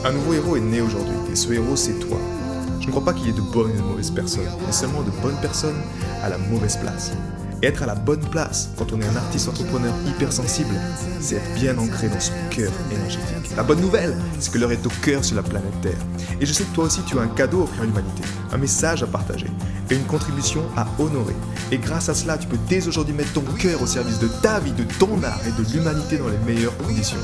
Un nouveau héros est né aujourd'hui, et ce héros, c'est toi. Je ne crois pas qu'il y ait de bonnes et de mauvaises personnes, mais seulement de bonnes personnes à la mauvaise place. Et être à la bonne place, quand on est un artiste entrepreneur hypersensible, c'est être bien ancré dans son cœur énergétique. La bonne nouvelle, c'est que l'heure est au cœur sur la planète Terre. Et je sais que toi aussi, tu as un cadeau à offrir à l'humanité, un message à partager, et une contribution à honorer. Et grâce à cela, tu peux dès aujourd'hui mettre ton cœur au service de ta vie, de ton art et de l'humanité dans les meilleures conditions.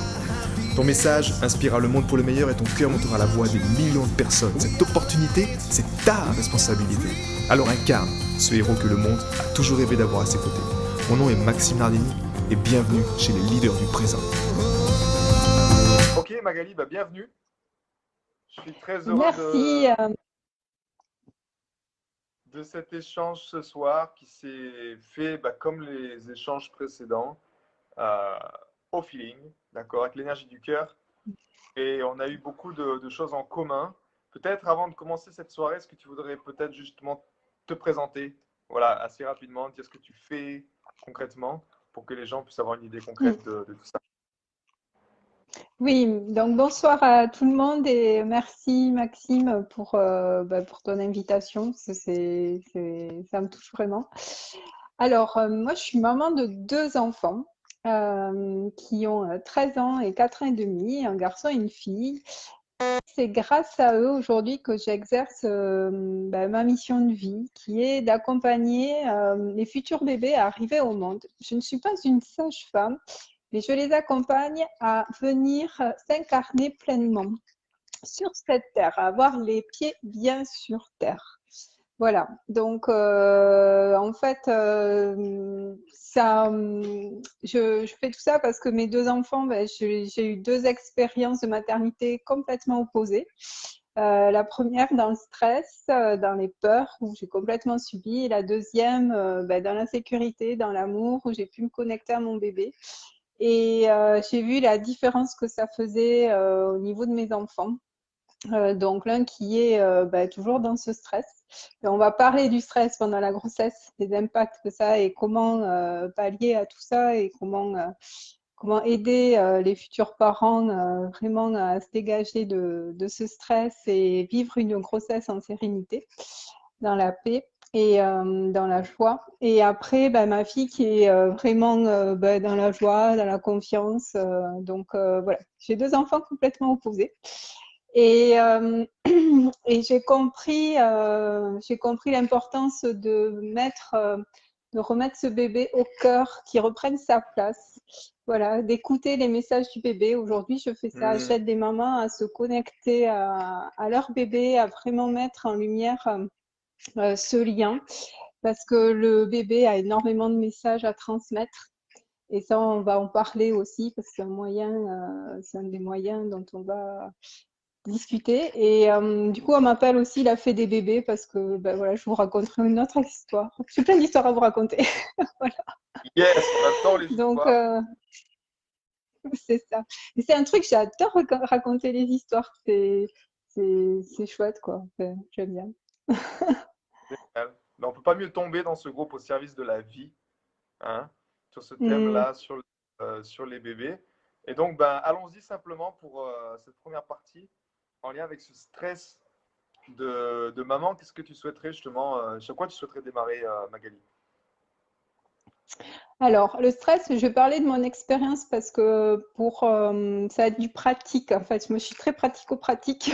Ton message inspirera le monde pour le meilleur et ton cœur montera la voix des millions de personnes. Cette opportunité, c'est ta responsabilité. Alors incarne ce héros que le monde a toujours rêvé d'avoir à ses côtés. Mon nom est Maxime Nardini et bienvenue chez les leaders du présent. Ok Magali, bienvenue. Je suis très heureux Merci. de cet échange ce soir qui s'est fait comme les échanges précédents, au feeling, d'accord, avec l'énergie du cœur. Et on a eu beaucoup de choses en commun. Peut-être avant de commencer cette soirée, est-ce que tu voudrais peut-être justement te présenter, voilà, assez rapidement, dire ce que tu fais concrètement pour que les gens puissent avoir une idée concrète de tout ça. Oui, donc bonsoir à tout le monde et merci Maxime pour ton invitation. Ça me touche vraiment. Alors, moi, je suis maman de 2 enfants qui ont 13 ans et 4 ans et demi, un garçon et une fille. C'est grâce à eux aujourd'hui que j'exerce ma mission de vie, qui est d'accompagner les futurs bébés à arriver au monde. Je ne suis pas une sage-femme, mais je les accompagne à venir s'incarner pleinement sur cette terre, à avoir les pieds bien sur terre. Voilà, donc en fait, je fais tout ça parce que mes 2 enfants, j'ai eu 2 expériences de maternité complètement opposées. La première dans le stress, dans les peurs, où j'ai complètement subi, et la deuxième dans l'insécurité, dans l'amour, où j'ai pu me connecter à mon bébé. Et j'ai vu la différence que ça faisait au niveau de mes enfants. Donc l'un qui est toujours dans ce stress. Et on va parler du stress pendant la grossesse, des impacts que ça a et comment pallier à tout ça et comment aider les futurs parents vraiment à se dégager de ce stress et vivre une grossesse en sérénité, dans la paix et dans la joie. Et après, ma fille qui est vraiment dans la joie, dans la confiance. Donc voilà, j'ai 2 enfants complètement opposés. Et, et j'ai compris l'importance de remettre ce bébé au cœur, qu'il reprenne sa place. Voilà, d'écouter les messages du bébé. Aujourd'hui, je fais ça. J'aide des mamans à se connecter à leur bébé, à vraiment mettre en lumière ce lien, parce que le bébé a énormément de messages à transmettre. Et ça, on va en parler aussi, parce que c'est un des moyens dont on va discuter. Et du coup, on m'appelle aussi la fée des bébés parce que voilà, je vous raconterai une autre histoire. J'ai plein d'histoires à vous raconter. Voilà. Yes, on attend les Donc, histoires. c'est ça. Et c'est un truc, j'adore raconter les histoires. C'est chouette, quoi. Enfin, j'aime bien. Génial. Mais on ne peut pas mieux tomber dans ce groupe au service de la vie, hein, sur ce Mm. thème-là, sur les bébés. Et donc, allons-y simplement pour cette première partie, en lien avec ce stress de maman. Qu'est-ce que tu souhaiterais justement, sur quoi tu souhaiterais démarrer, Magali? Alors, le stress, je vais parler de mon expérience parce que ça va être du pratique. En fait, moi, je suis très pratico-pratique.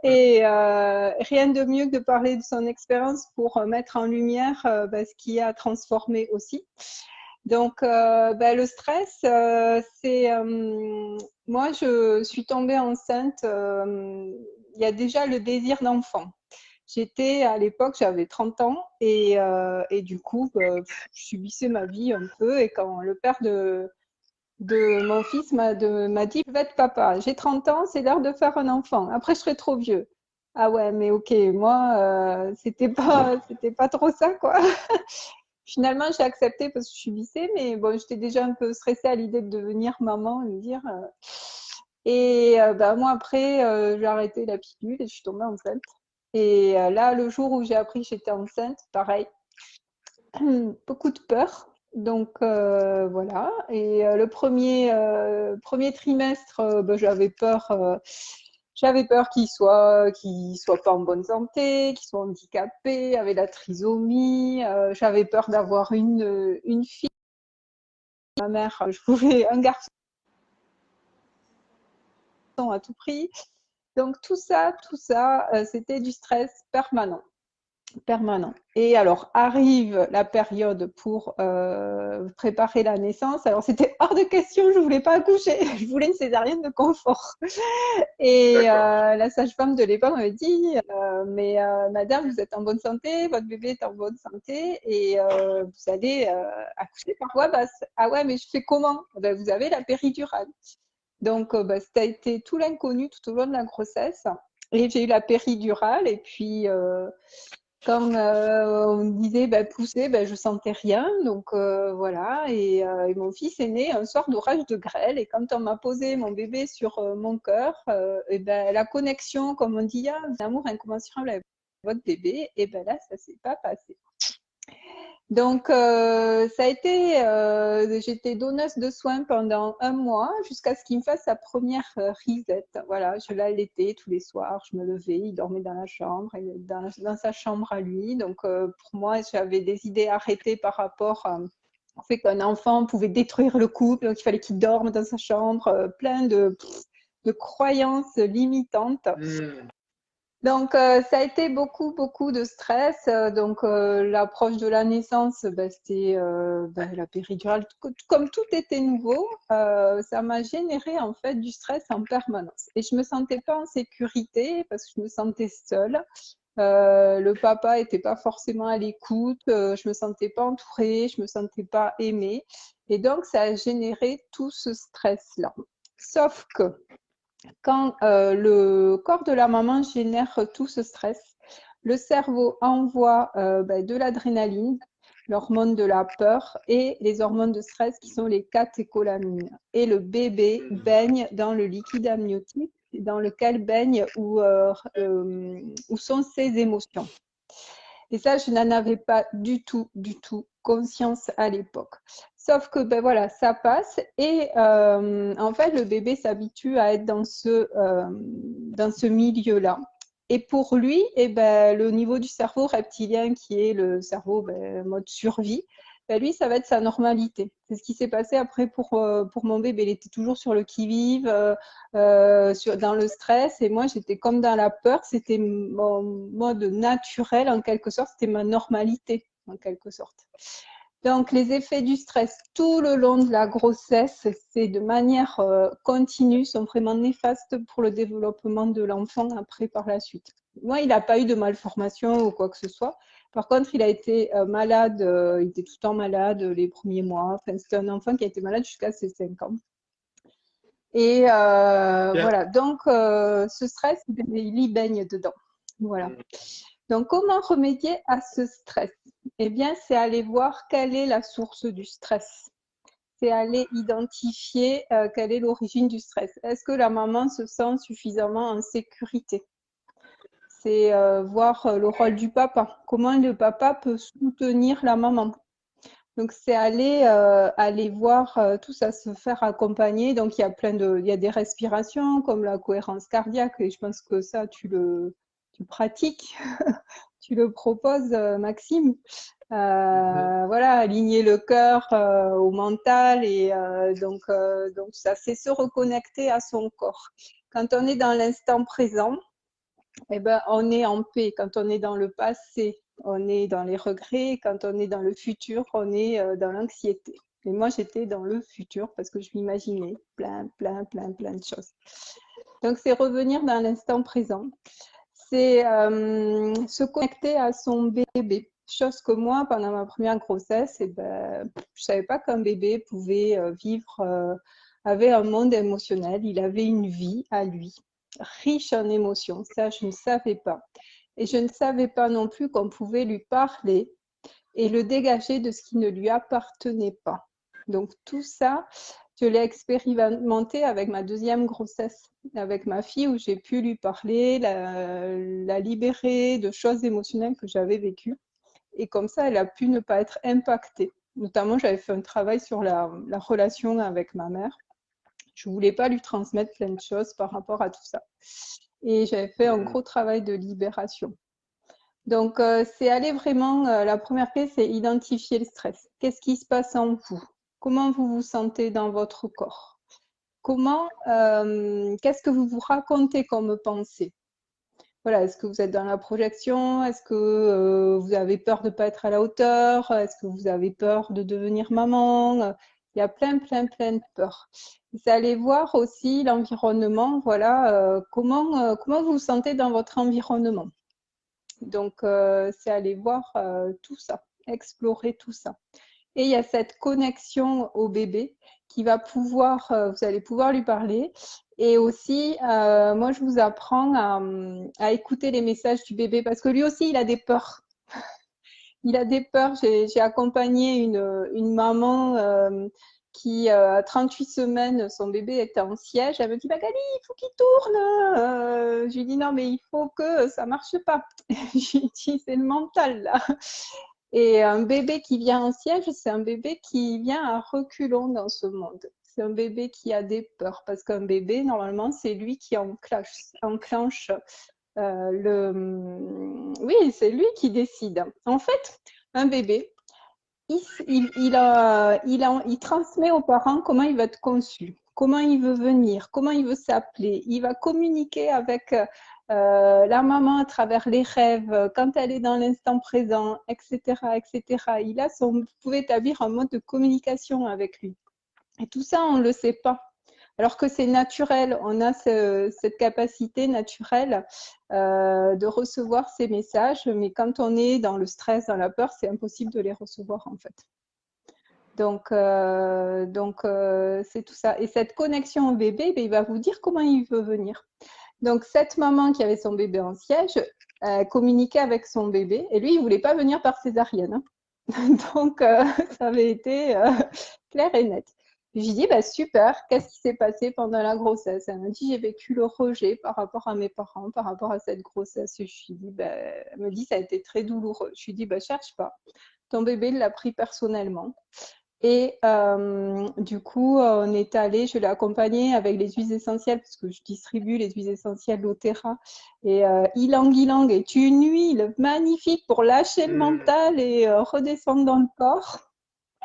Et rien de mieux que de parler de son expérience pour mettre en lumière ce qui a transformé aussi. Donc, le stress, moi, je suis tombée enceinte. Il y a déjà le désir d'enfant. À l'époque, j'avais 30 ans et du coup, je subissais ma vie un peu. Et quand le père de mon fils m'a dit, je vais être papa, j'ai 30 ans, c'est l'heure de faire un enfant. Après, je serai trop vieux. Ah ouais, mais ok, moi, c'était pas trop ça, quoi. Finalement, j'ai accepté parce que je subissais, mais bon, j'étais déjà un peu stressée à l'idée de devenir maman et me dire. Et moi, après, j'ai arrêté la pilule et je suis tombée enceinte. Et là, le jour où j'ai appris que j'étais enceinte, pareil, beaucoup de peur. Donc voilà. Et le premier trimestre, ben, j'avais peur qu'il soit pas en bonne santé, qu'il soit handicapé, avec la trisomie. J'avais peur d'avoir une fille. Ma mère, je voulais un garçon à tout prix. Donc tout ça, c'était du stress permanent. Permanent. Et alors arrive la période pour préparer la naissance. Alors c'était hors de question, je voulais pas accoucher, je voulais une césarienne de confort. Et D'accord. la sage-femme de l'époque m'avait dit mais madame, vous êtes en bonne santé, votre bébé est en bonne santé et vous allez accoucher par voie basse. Ah ouais, mais je fais comment? Ben, vous avez la péridurale. Donc ben, ça a été tout l'inconnu tout au long de la grossesse. Et j'ai eu la péridurale et puis quand on me disait bah, pousser, bah, je sentais rien. Donc voilà. Et mon fils est né un soir d'orage de grêle. Et quand on m'a posé mon bébé sur mon cœur, et ben, la connexion, comme on dit, ah, un amour incommensurable avec votre bébé, et ben là, ça s'est pas passé. Donc, ça a été, j'étais donneuse de soins pendant 1 mois jusqu'à ce qu'il me fasse sa première risette. Voilà, je l'allaitais tous les soirs, je me levais, il dormait dans la chambre, dans sa chambre à lui. Donc, pour moi, j'avais des idées arrêtées par rapport au fait qu'un enfant pouvait détruire le couple, donc il fallait qu'il dorme dans sa chambre, plein de croyances limitantes. Hmm. Donc, ça a été beaucoup, beaucoup de stress. Donc, l'approche de la naissance, bah, c'était la péridurale. Comme tout était nouveau, ça m'a généré en fait du stress en permanence. Et je me sentais pas en sécurité parce que je me sentais seule. Le papa était pas forcément à l'écoute. Je me sentais pas entourée. Je me sentais pas aimée. Et donc, ça a généré tout ce stress-là. Sauf que quand le corps de la maman génère tout ce stress, le cerveau envoie de l'adrénaline, l'hormone de la peur et les hormones de stress qui sont les catécholamines. Et le bébé baigne dans le liquide amniotique dans lequel baigne où sont ses émotions. Et ça, je n'en avais pas du tout conscience à l'époque. Sauf que ben voilà, ça passe et en fait, le bébé s'habitue à être dans ce milieu-là. Et pour lui, eh ben, le niveau du cerveau reptilien, qui est le cerveau mode survie, ben lui, ça va être sa normalité. C'est ce qui s'est passé après pour mon bébé. Il était toujours sur le qui-vive, dans le stress. Et moi, j'étais comme dans la peur. C'était mon mode naturel, en quelque sorte. C'était ma normalité, en quelque sorte. Donc, les effets du stress tout le long de la grossesse, c'est de manière continue, sont vraiment néfastes pour le développement de l'enfant après par la suite. Moi, il n'a pas eu de malformation ou quoi que ce soit. Par contre, il a été malade, il était tout le temps malade les premiers mois. Enfin, c'était un enfant qui a été malade jusqu'à ses 5 ans. Et voilà, donc ce stress, il y baigne dedans. Voilà. Donc, comment remédier à ce stress? Eh bien, c'est aller voir quelle est la source du stress. C'est aller identifier quelle est l'origine du stress. Est-ce que la maman se sent suffisamment en sécurité? C'est voir le rôle du papa. Comment le papa peut soutenir la maman? Donc, c'est aller voir tout ça, se faire accompagner. Donc, il y a des respirations comme la cohérence cardiaque et je pense que ça, tu pratiques, tu le proposes, Maxime. Voilà, aligner le cœur au mental et donc ça, c'est se reconnecter à son corps. Quand on est dans l'instant présent, eh ben, on est en paix. Quand on est dans le passé, on est dans les regrets. Quand on est dans le futur, on est dans l'anxiété. Et moi, j'étais dans le futur parce que je m'imaginais plein de choses. Donc, c'est revenir dans l'instant présent. C'est se connecter à son bébé. Chose que moi, pendant ma première grossesse, je ne savais pas qu'un bébé pouvait vivre, avait un monde émotionnel. Il avait une vie à lui, riche en émotions. Ça, je ne savais pas. Et je ne savais pas non plus qu'on pouvait lui parler et le dégager de ce qui ne lui appartenait pas. Donc tout ça, je l'ai expérimenté avec ma deuxième grossesse, avec ma fille, où j'ai pu lui parler, la libérer de choses émotionnelles que j'avais vécues. Et comme ça, elle a pu ne pas être impactée Notamment, j'avais fait un travail sur la relation avec ma mère. Je ne voulais pas lui transmettre plein de choses par rapport à tout ça. Et j'avais fait un gros travail de libération. Donc, c'est aller vraiment, la première clé, c'est identifier le stress. Qu'est-ce qui se passe en vous? Comment vous vous sentez dans votre corps? Qu'est-ce que vous vous racontez comme pensée? Voilà, est-ce que vous êtes dans la projection? Est-ce que vous avez peur de ne pas être à la hauteur? Est-ce que vous avez peur de devenir maman? Il y a plein de peurs. C'est aller voir aussi l'environnement, voilà, comment vous vous sentez dans votre environnement. Donc, c'est aller voir tout ça, explorer tout ça. Et il y a cette connexion au bébé qui va pouvoir, vous allez pouvoir lui parler. Et aussi, moi, je vous apprends à écouter les messages du bébé parce que lui aussi, il a des peurs. Il a des peurs. J'ai accompagné une maman qui, à 38 semaines, son bébé était en siège. Elle me dit, Magali, il faut qu'il tourne. Je lui dis, non, mais il faut que ça marche pas. Je lui dis, c'est le mental, là. Et un bébé qui vient en siège, c'est un bébé qui vient à reculons dans ce monde. C'est un bébé qui a des peurs parce qu'un bébé, normalement, c'est lui qui enclenche Oui, c'est lui qui décide. En fait, un bébé, il transmet aux parents comment il va être conçu, comment il veut venir, comment il veut s'appeler. Il va communiquer avec la maman à travers les rêves, quand elle est dans l'instant présent, etc., etc. Vous pouvez établir un mode de communication avec lui. Et tout ça, on ne le sait pas. Alors que c'est naturel, on a cette capacité naturelle de recevoir ces messages, mais quand on est dans le stress, dans la peur, c'est impossible de les recevoir en fait. Donc, c'est tout ça. Et cette connexion au bébé, il va vous dire comment il veut venir. Donc, cette maman qui avait son bébé en siège communiquait avec son bébé, et lui, il ne voulait pas venir par césarienne. Hein. Donc, ça avait été clair et net. J'ai dit, bah, super, qu'est-ce qui s'est passé pendant la grossesse? Elle m'a dit, j'ai vécu le rejet par rapport à mes parents, par rapport à cette grossesse. Je lui dis, bah, elle me dit, ça a été très douloureux. Je lui dis, bah, cherche pas. Ton bébé l'a pris personnellement. Et du coup, on est allé, je l'ai accompagné avec les huiles essentielles, parce que je distribue les huiles essentielles doTERRA. Et Ylang Ylang est une huile magnifique pour lâcher le mental et redescendre dans le corps.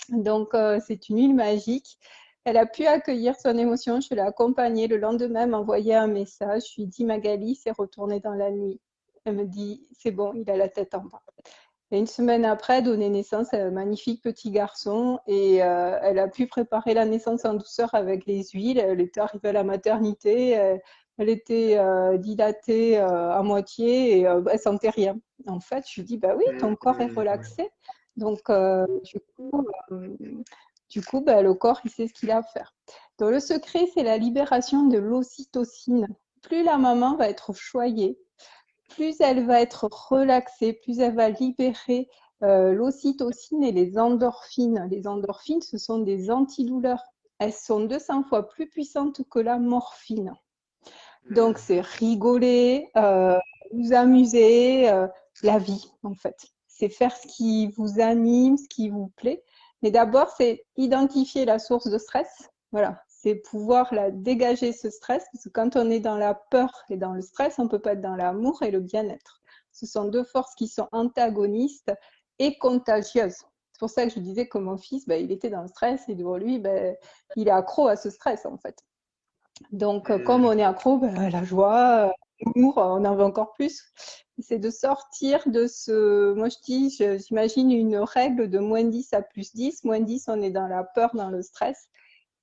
Donc, c'est une huile magique. Elle a pu accueillir son émotion. Je l'ai accompagnée. Le lendemain, elle m'a envoyé un message. Je lui ai dit, Magali, c'est retourné dans la nuit. Elle me dit, c'est bon, il a la tête en bas. Et une semaine après, donné naissance à un magnifique petit garçon et elle a pu préparer la naissance en douceur avec les huiles. Elle était arrivée à la maternité, elle était dilatée à moitié et elle sentait rien. En fait, je lui dis, bah oui, ton corps est relaxé. Donc, du coup, bah, le corps, il sait ce qu'il a à faire. Donc, le secret, c'est la libération de l'ocytocine. Plus la maman va être choyée, plus elle va être relaxée, plus elle va libérer l'ocytocine et les endorphines. Les endorphines, ce sont des antidouleurs. Elles sont 200 fois plus puissantes que la morphine. Donc, c'est rigoler, vous amuser, la vie, en fait. C'est faire ce qui vous anime, ce qui vous plaît. Mais d'abord, c'est identifier la source de stress. Voilà, c'est pouvoir dégager ce stress, parce que quand on est dans la peur et dans le stress, on ne peut pas être dans l'amour et le bien-être. Ce sont deux forces qui sont antagonistes et contagieuses. C'est pour ça que je disais que mon fils, il était dans le stress et devant lui, il est accro à ce stress en fait. Donc, comme on est accro, la joie, l'humour, on en veut encore plus. C'est de sortir de ce... Moi, j'imagine une règle de -10 à +10. -10, on est dans la peur, dans le stress.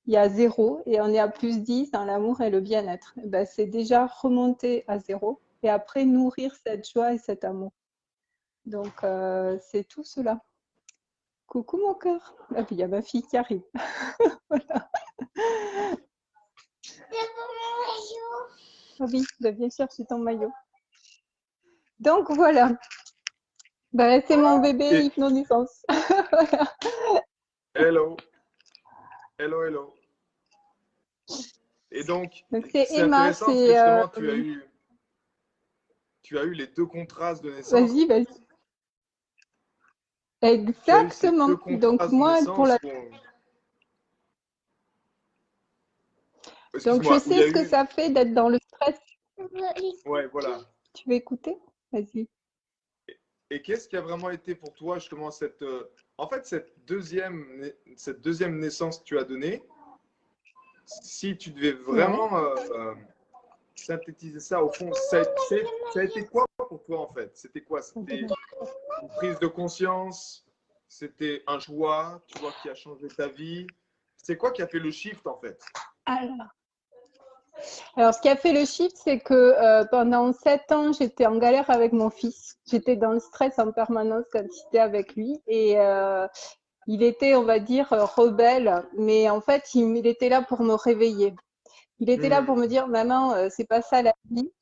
Il y a 0 et on est à +10 dans l'amour et le bien-être. C'est déjà remonter à 0 et après nourrir cette joie et cet amour. Donc, c'est tout cela. Coucou mon cœur. Ah, puis il y a ma fille qui arrive. Voilà. Oh oui, bien sûr, c'est ton maillot. Donc voilà. C'est mon bébé hypnonaissance. Voilà. Hello. Hello, hello. Et donc c'est Emma, intéressant parce que justement, tu as eu les deux contrastes de naissance. Vas-y. Tu as eu ces Exactement. deux Donc, contrastes de moi, pour naissance la... où, Donc, je excuse-moi, où il y sais a ce que eu, ça fait d'être dans le stress. ouais, voilà. Tu veux écouter? Vas-y. Et qu'est-ce qui a vraiment été pour toi justement en fait, cette deuxième naissance que tu as donnée, si tu devais Ouais. vraiment synthétiser ça au fond, ça a été quoi pour toi en fait? C'était quoi? C'était une prise de conscience? C'était un choix, tu vois, qui a changé ta vie? C'est quoi qui a fait le shift en fait? Alors, ce qui a fait le shift, c'est que pendant 7 ans, j'étais en galère avec mon fils. J'étais dans le stress en permanence quand j'étais avec lui. Et il était, on va dire, rebelle. Mais en fait, il était là pour me réveiller. Il était là pour me dire, maman, c'est pas ça la vie.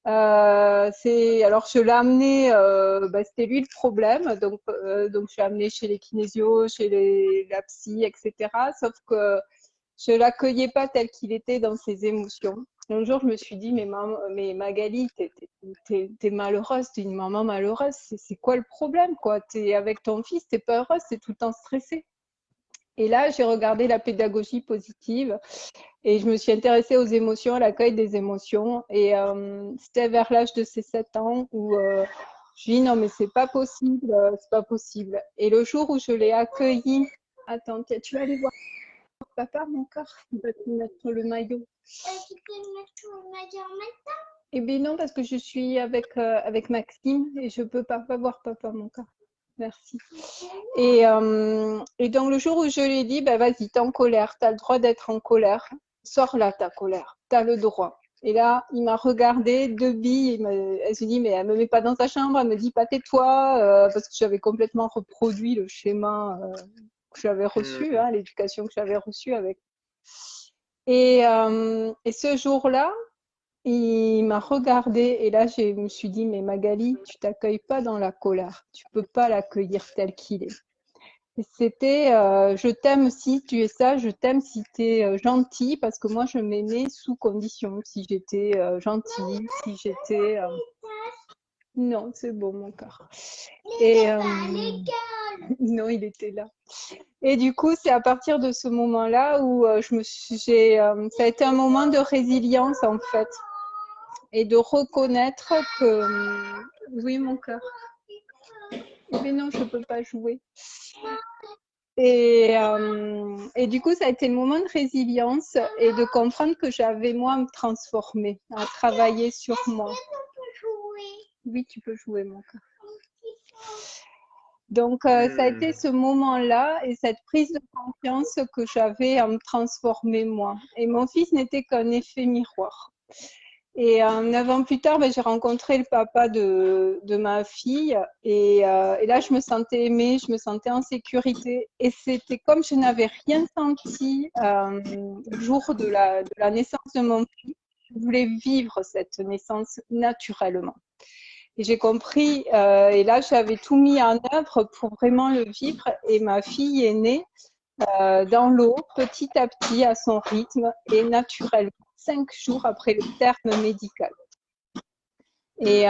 Alors je l'ai amené, c'était lui le problème, donc je l'ai amené chez les kinésios, chez la psy, etc. Sauf que je l'accueillais pas tel qu'il était dans ses émotions. Un jour, je me suis dit, mais Magali, t'es malheureuse, t'es une maman malheureuse. C'est quoi le problème, quoi? T'es avec ton fils, t'es pas heureuse, t'es tout le temps stressée. Et là, j'ai regardé la pédagogie positive et je me suis intéressée aux émotions, à l'accueil des émotions. Et c'était vers l'âge de ces 7 ans où je dis non, mais c'est pas possible, c'est pas possible. Et le jour où je l'ai accueilli, attends, tu vas aller voir papa, mon corps, il va te mettre le maillot. Tu peux mettre le maillot en même temps? Eh bien non, parce que je suis avec Maxime et je peux pas voir papa, mon corps. Merci. Et donc, le jour où je lui ai dit, bah, vas-y, t'es en colère, t'as le droit d'être en colère, sors là ta colère, t'as le droit. Et là, il m'a regardé, deux billes, elle se dit, mais elle me met pas dans sa chambre, elle me dit, pas tais-toi, parce que j'avais complètement reproduit le schéma que j'avais reçu, hein, l'éducation que j'avais reçue avec. Et ce jour-là, il m'a regardé et là, je me suis dit, mais Magali, tu t'accueilles pas dans la colère. Tu peux pas l'accueillir tel qu'il est. Et c'était, je t'aime si tu es ça, je t'aime si tu es gentil, parce que moi, je m'aimais sous condition. Si j'étais gentille, si j'étais... Non, c'est bon, mon cœur. Et non, il était là. Et du coup, c'est à partir de ce moment-là où ça a été un moment de résilience, en fait. Et de reconnaître que oui, mon cœur. Mais non, je ne peux pas jouer. Et du coup, ça a été le moment de résilience et de comprendre que j'avais moi à me transformer, à travailler sur moi. Oui, tu peux jouer, mon cœur. Donc, ça a été ce moment-là et cette prise de confiance que j'avais à me transformer moi. Et mon fils n'était qu'un effet miroir. Et 9 ans plus tard, j'ai rencontré le papa de ma fille et là, je me sentais aimée, je me sentais en sécurité et c'était comme je n'avais rien senti le jour de la naissance de mon fils. Je voulais vivre cette naissance naturellement. Et j'ai compris, et là, j'avais tout mis en œuvre pour vraiment le vivre et ma fille est née dans l'eau, petit à petit, à son rythme et naturellement. 5 jours après le terme médical. Et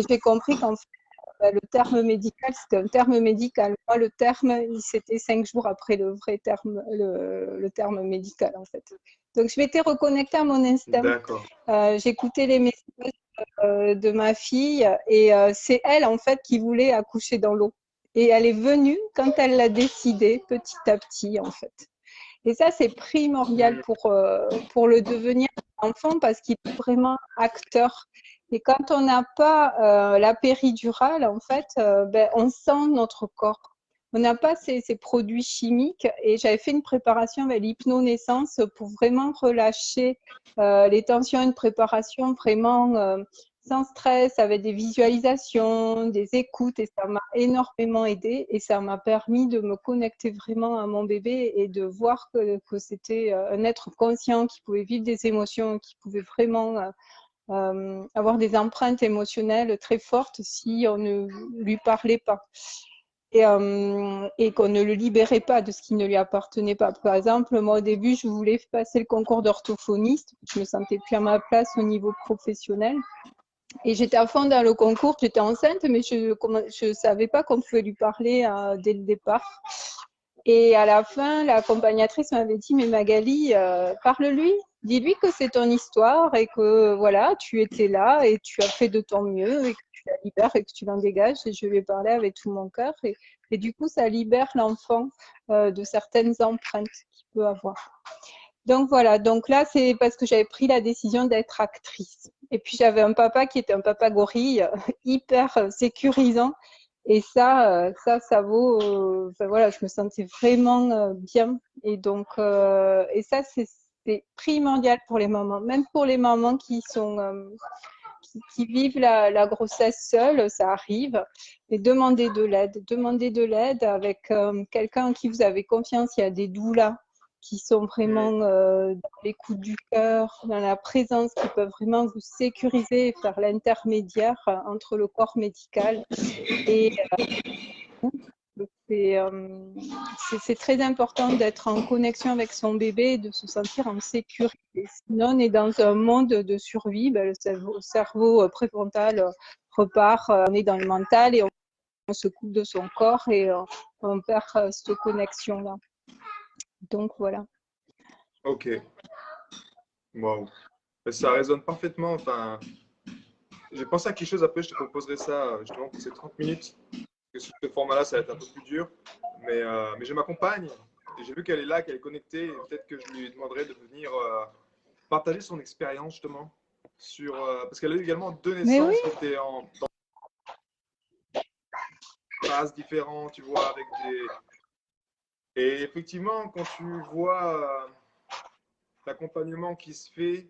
j'ai compris qu'en fait, le terme médical, c'était un terme médical. Moi, le terme, c'était 5 jours après le vrai terme, le terme médical, en fait. Donc, je m'étais reconnectée à mon instinct. D'accord. J'écoutais les messages de ma fille et c'est elle, en fait, qui voulait accoucher dans l'eau. Et elle est venue quand elle l'a décidé, petit à petit, en fait. Et ça, c'est primordial pour le devenir enfant parce qu'il est vraiment acteur. Et quand on n'a pas la péridurale, en fait, on sent notre corps. On n'a pas ces produits chimiques. Et j'avais fait une préparation avec l'hypnonaissance pour vraiment relâcher les tensions, une préparation vraiment sans stress, avec des visualisations, des écoutes, et ça m'a énormément aidée et ça m'a permis de me connecter vraiment à mon bébé et de voir que c'était un être conscient qui pouvait vivre des émotions, qui pouvait vraiment avoir des empreintes émotionnelles très fortes si on ne lui parlait pas. Et qu'on ne le libérait pas de ce qui ne lui appartenait pas. Par exemple, moi au début, je voulais passer le concours d'orthophoniste, je me sentais plus à ma place au niveau professionnel. Et j'étais à fond dans le concours, j'étais enceinte, mais je ne savais pas qu'on pouvait lui parler dès le départ. Et à la fin, l'accompagnatrice m'avait dit, mais Magali, parle-lui, dis-lui que c'est ton histoire et que voilà, tu étais là et tu as fait de ton mieux et que tu la libères et que tu l'en dégages. Et je lui ai parlé avec tout mon cœur. Et du coup, ça libère l'enfant de certaines empreintes qu'il peut avoir. Donc voilà, donc là, c'est parce que j'avais pris la décision d'être actrice. Et puis j'avais un papa qui était un papa gorille, hyper sécurisant. Et ça vaut. Enfin, voilà, je me sentais vraiment bien. Et donc, et ça, c'est primordial pour les mamans, même pour les mamans qui sont qui vivent la grossesse seule, ça arrive. Et demandez de l'aide avec quelqu'un en qui vous avez confiance. Il y a des doulas qui sont vraiment dans l'écoute du cœur, dans la présence, qui peuvent vraiment vous sécuriser et faire l'intermédiaire entre le corps médical et c'est très important d'être en connexion avec son bébé et de se sentir en sécurité. Sinon, on est dans un monde de survie. Ben, le cerveau préfrontal repart, on est dans le mental et on se coupe de son corps et on perd cette connexion-là. Donc, voilà. Ok. Wow. Ça résonne parfaitement. Enfin, j'ai pensé à quelque chose après, je te proposerai ça justement pour ces 30 minutes. Parce que sur ce format-là, ça va être un peu plus dur. Mais je m'accompagne et j'ai vu qu'elle est là, qu'elle est connectée. Peut-être que je lui demanderai de venir partager son expérience justement sur parce qu'elle a eu également deux naissances qui étaient dans des phases différentes, tu vois, avec des. Et effectivement, quand tu vois l'accompagnement qui se fait,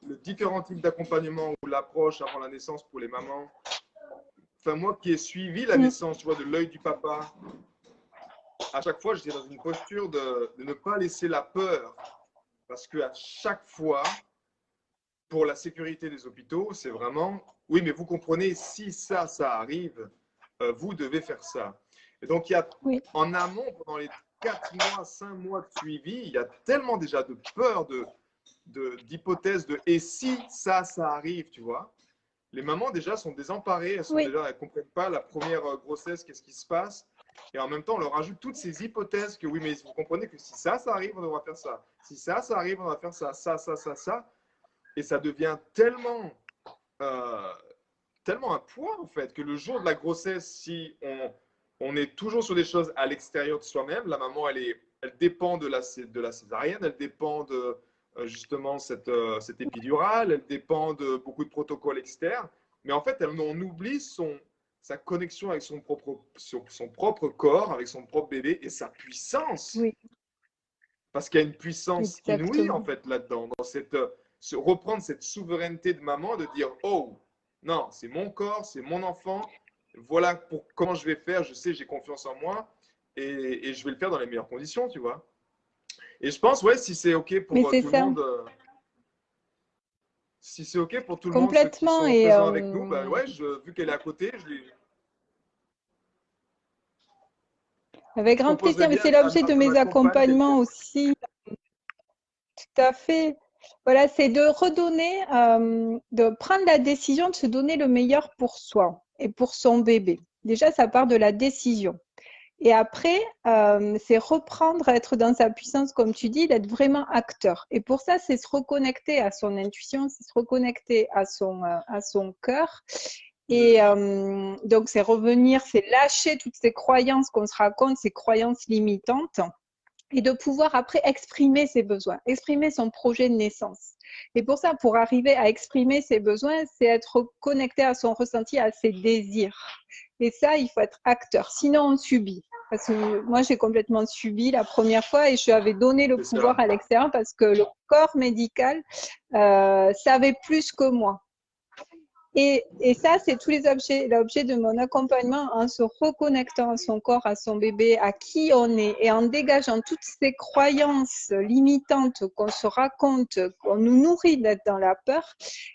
le différent type d'accompagnement ou l'approche avant la naissance pour les mamans. Enfin, moi qui ai suivi la naissance, tu vois, de l'œil du papa, à chaque fois, j'étais dans une posture de ne pas laisser la peur. Parce qu'à chaque fois, pour la sécurité des hôpitaux, c'est vraiment, oui, mais vous comprenez, si ça arrive, vous devez faire ça. Et donc, il y a en amont, pendant les 4 mois, 5 mois de suivi, il y a tellement déjà de peur, d'hypothèses de et si ça arrive, tu vois. Les mamans déjà sont désemparées, elles ne comprennent pas la première grossesse, qu'est-ce qui se passe. Et en même temps, on leur ajoute toutes ces hypothèses que oui, mais vous comprenez que si ça arrive, on devra faire ça. Si ça arrive, on va faire ça, ça. Et ça devient tellement, tellement un poids, en fait, que le jour de la grossesse, si on est toujours sur des choses à l'extérieur de soi-même, la maman, elle dépend de la césarienne, elle dépend de justement cette épidurale, elle dépend de beaucoup de protocoles externes. Mais en fait, on oublie sa connexion avec son propre corps, avec son propre bébé et sa puissance. Oui. Parce qu'il y a une puissance inouïe, en fait, là-dedans, dans reprendre cette souveraineté de maman, de dire « Oh, non, c'est mon corps, c'est mon enfant, voilà comment je vais faire, je sais, j'ai confiance en moi et je vais le faire dans les meilleures conditions, tu vois. » Et je pense, si c'est OK pour tout le monde, si c'est OK pour tout le monde, ceux qui sont présents avec nous, vu qu'elle est à côté, je lui. Avec grand plaisir, mais c'est l'objet de mes accompagnements aussi. Tout à fait. Voilà, c'est de redonner, de prendre la décision de se donner le meilleur pour soi et pour son bébé. Déjà, ça part de la décision. Et après, c'est reprendre, être dans sa puissance, comme tu dis, d'être vraiment acteur. Et pour ça, c'est se reconnecter à son intuition, c'est se reconnecter à son cœur. Et donc, c'est revenir, c'est lâcher toutes ces croyances qu'on se raconte, ces croyances limitantes, et de pouvoir après exprimer ses besoins, exprimer son projet de naissance. Et pour ça, pour arriver à exprimer ses besoins, c'est être connecté à son ressenti, à ses désirs. Et ça, il faut être acteur. Sinon, on subit. Parce que moi, j'ai complètement subi la première fois et je lui avais donné le pouvoir à l'extérieur parce que le corps médical savait plus que moi. Et ça, c'est tous les objets, l'objet de mon accompagnement en se reconnectant à son corps, à son bébé, à qui on est et en dégageant toutes ces croyances limitantes qu'on se raconte, qu'on nous nourrit d'être dans la peur.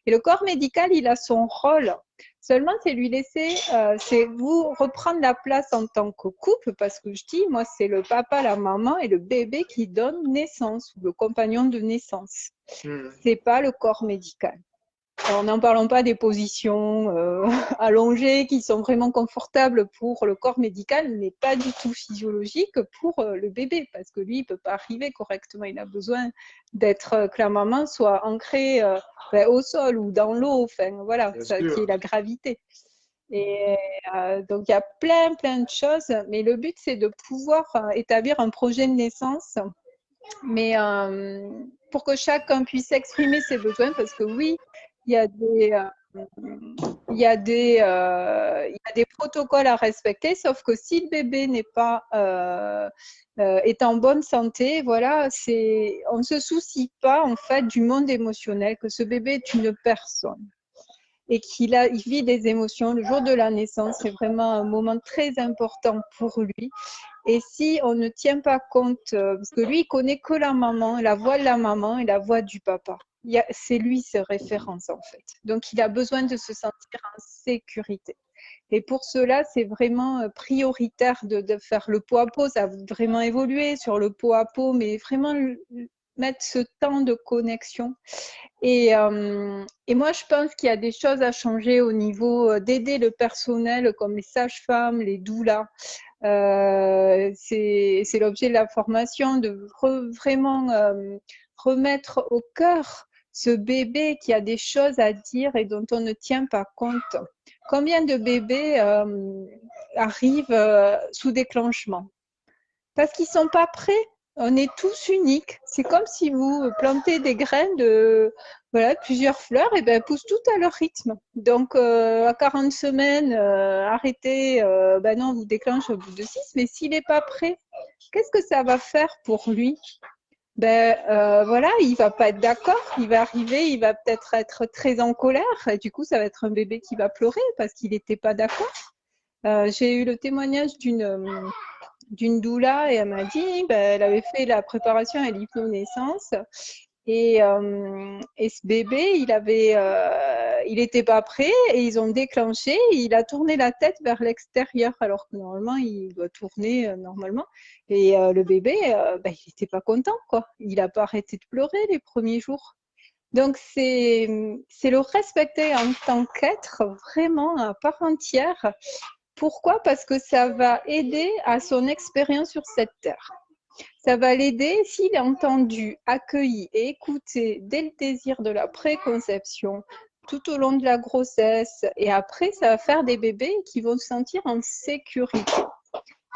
Et le corps médical, il a son rôle. Seulement, c'est lui laisser, c'est vous reprendre la place en tant que couple, parce que je dis, moi, c'est le papa, la maman et le bébé qui donne naissance, ou le compagnon de naissance. C'est pas le corps médical. Alors, n'en parlons pas des positions allongées qui sont vraiment confortables pour le corps médical, mais pas du tout physiologiques pour le bébé, parce que lui, il peut pas arriver correctement. Il a besoin d'être que la maman soit ancrée au sol ou dans l'eau, enfin voilà, ça, qui est la gravité. Et donc il y a plein de choses, mais le but c'est de pouvoir établir un projet de naissance, mais pour que chacun puisse exprimer ses besoins, parce que oui, il y a des protocoles à respecter, sauf que si le bébé n'est pas est en bonne santé, voilà, on ne se soucie pas en fait du monde émotionnel, que ce bébé est une personne et il vit des émotions. Le jour de la naissance, c'est vraiment un moment très important pour lui. Et si on ne tient pas compte, parce que lui, il connaît que la maman, la voix de la maman et la voix du papa. C'est lui ses références en fait. Donc il a besoin de se sentir en sécurité. Et pour cela, c'est vraiment prioritaire de faire le pot à pot. Ça a vraiment évolué sur le pot à pot, mais vraiment mettre ce temps de connexion. Et moi, je pense qu'il y a des choses à changer au niveau d'aider le personnel comme les sages-femmes, les doulas. C'est l'objet de la formation, de vraiment remettre au cœur ce bébé qui a des choses à dire et dont on ne tient pas compte. Combien de bébés arrivent sous déclenchement? Parce qu'ils ne sont pas prêts. On est tous uniques. C'est comme si vous plantez des graines de plusieurs fleurs, et ben elles poussent toutes à leur rythme. Donc à 40 semaines, arrêtez, non, vous déclenchez au bout de 6, mais s'il n'est pas prêt, qu'est-ce que ça va faire pour lui? Il va pas être d'accord, il va arriver, il va peut-être être très en colère, et du coup ça va être un bébé qui va pleurer parce qu'il n'était pas d'accord. J'ai eu le témoignage d'une doula et elle m'a dit elle avait fait la préparation à l'hypnonaissance et ce bébé il était pas prêt et ils ont déclenché et il a tourné la tête vers l'extérieur alors que normalement il doit tourner normalement et le bébé il n'était pas content quoi, il a pas arrêté de pleurer les premiers jours. Donc c'est le respecter en tant qu'être vraiment à part entière. Pourquoi? Parce que ça va aider à son expérience sur cette terre. Ça va l'aider s'il est entendu, accueilli et écouté dès le désir de la préconception, tout au long de la grossesse. Et après, ça va faire des bébés qui vont se sentir en sécurité.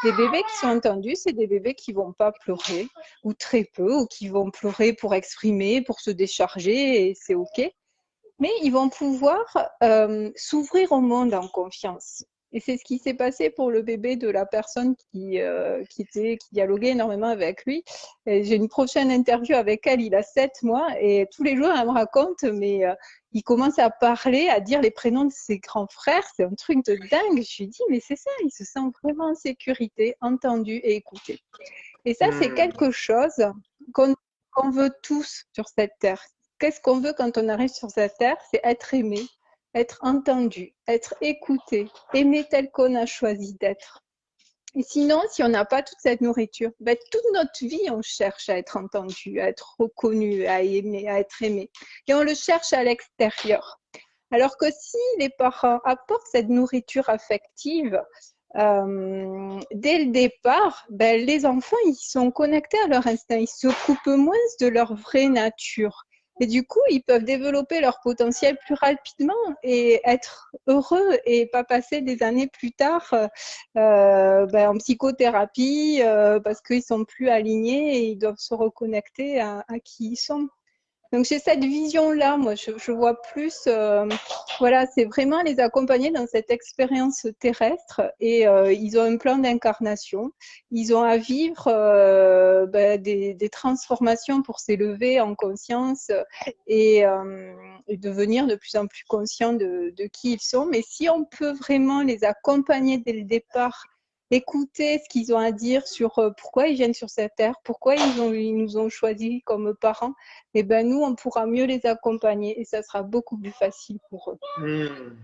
Les bébés qui sont entendus, c'est des bébés qui ne vont pas pleurer, ou très peu, ou qui vont pleurer pour exprimer, pour se décharger, et c'est OK. Mais ils vont pouvoir s'ouvrir au monde en confiance. Et c'est ce qui s'est passé pour le bébé de la personne qui dialoguait énormément avec lui. J'ai une prochaine interview avec elle, il a 7 mois, et tous les jours, elle me raconte, mais il commence à parler, à dire les prénoms de ses grands frères, c'est un truc de dingue. Je lui dis, mais c'est ça, il se sent vraiment en sécurité, entendu et écouté. Et ça, c'est quelque chose qu'on veut tous sur cette terre. Qu'est-ce qu'on veut quand on arrive sur cette terre? C'est être aimé, être entendu, être écouté, aimer tel qu'on a choisi d'être. Et sinon, si on n'a pas toute cette nourriture, toute notre vie, on cherche à être entendu, à être reconnu, à aimer, à être aimé. Et on le cherche à l'extérieur. Alors que si les parents apportent cette nourriture affective, dès le départ, les enfants, ils sont connectés à leur instinct, ils se coupent moins de leur vraie nature. Et du coup, ils peuvent développer leur potentiel plus rapidement et être heureux et pas passer des années plus tard en psychothérapie parce qu'ils sont plus alignés et ils doivent se reconnecter à qui ils sont. Donc j'ai cette vision-là, moi je vois plus, c'est vraiment les accompagner dans cette expérience terrestre et ils ont un plan d'incarnation, ils ont à vivre des transformations pour s'élever en conscience et devenir de plus en plus conscients de qui ils sont. Mais si on peut vraiment les accompagner dès le départ, écouter ce qu'ils ont à dire sur pourquoi ils viennent sur cette terre, pourquoi ils nous ont choisis comme parents, et nous, on pourra mieux les accompagner et ça sera beaucoup plus facile pour eux.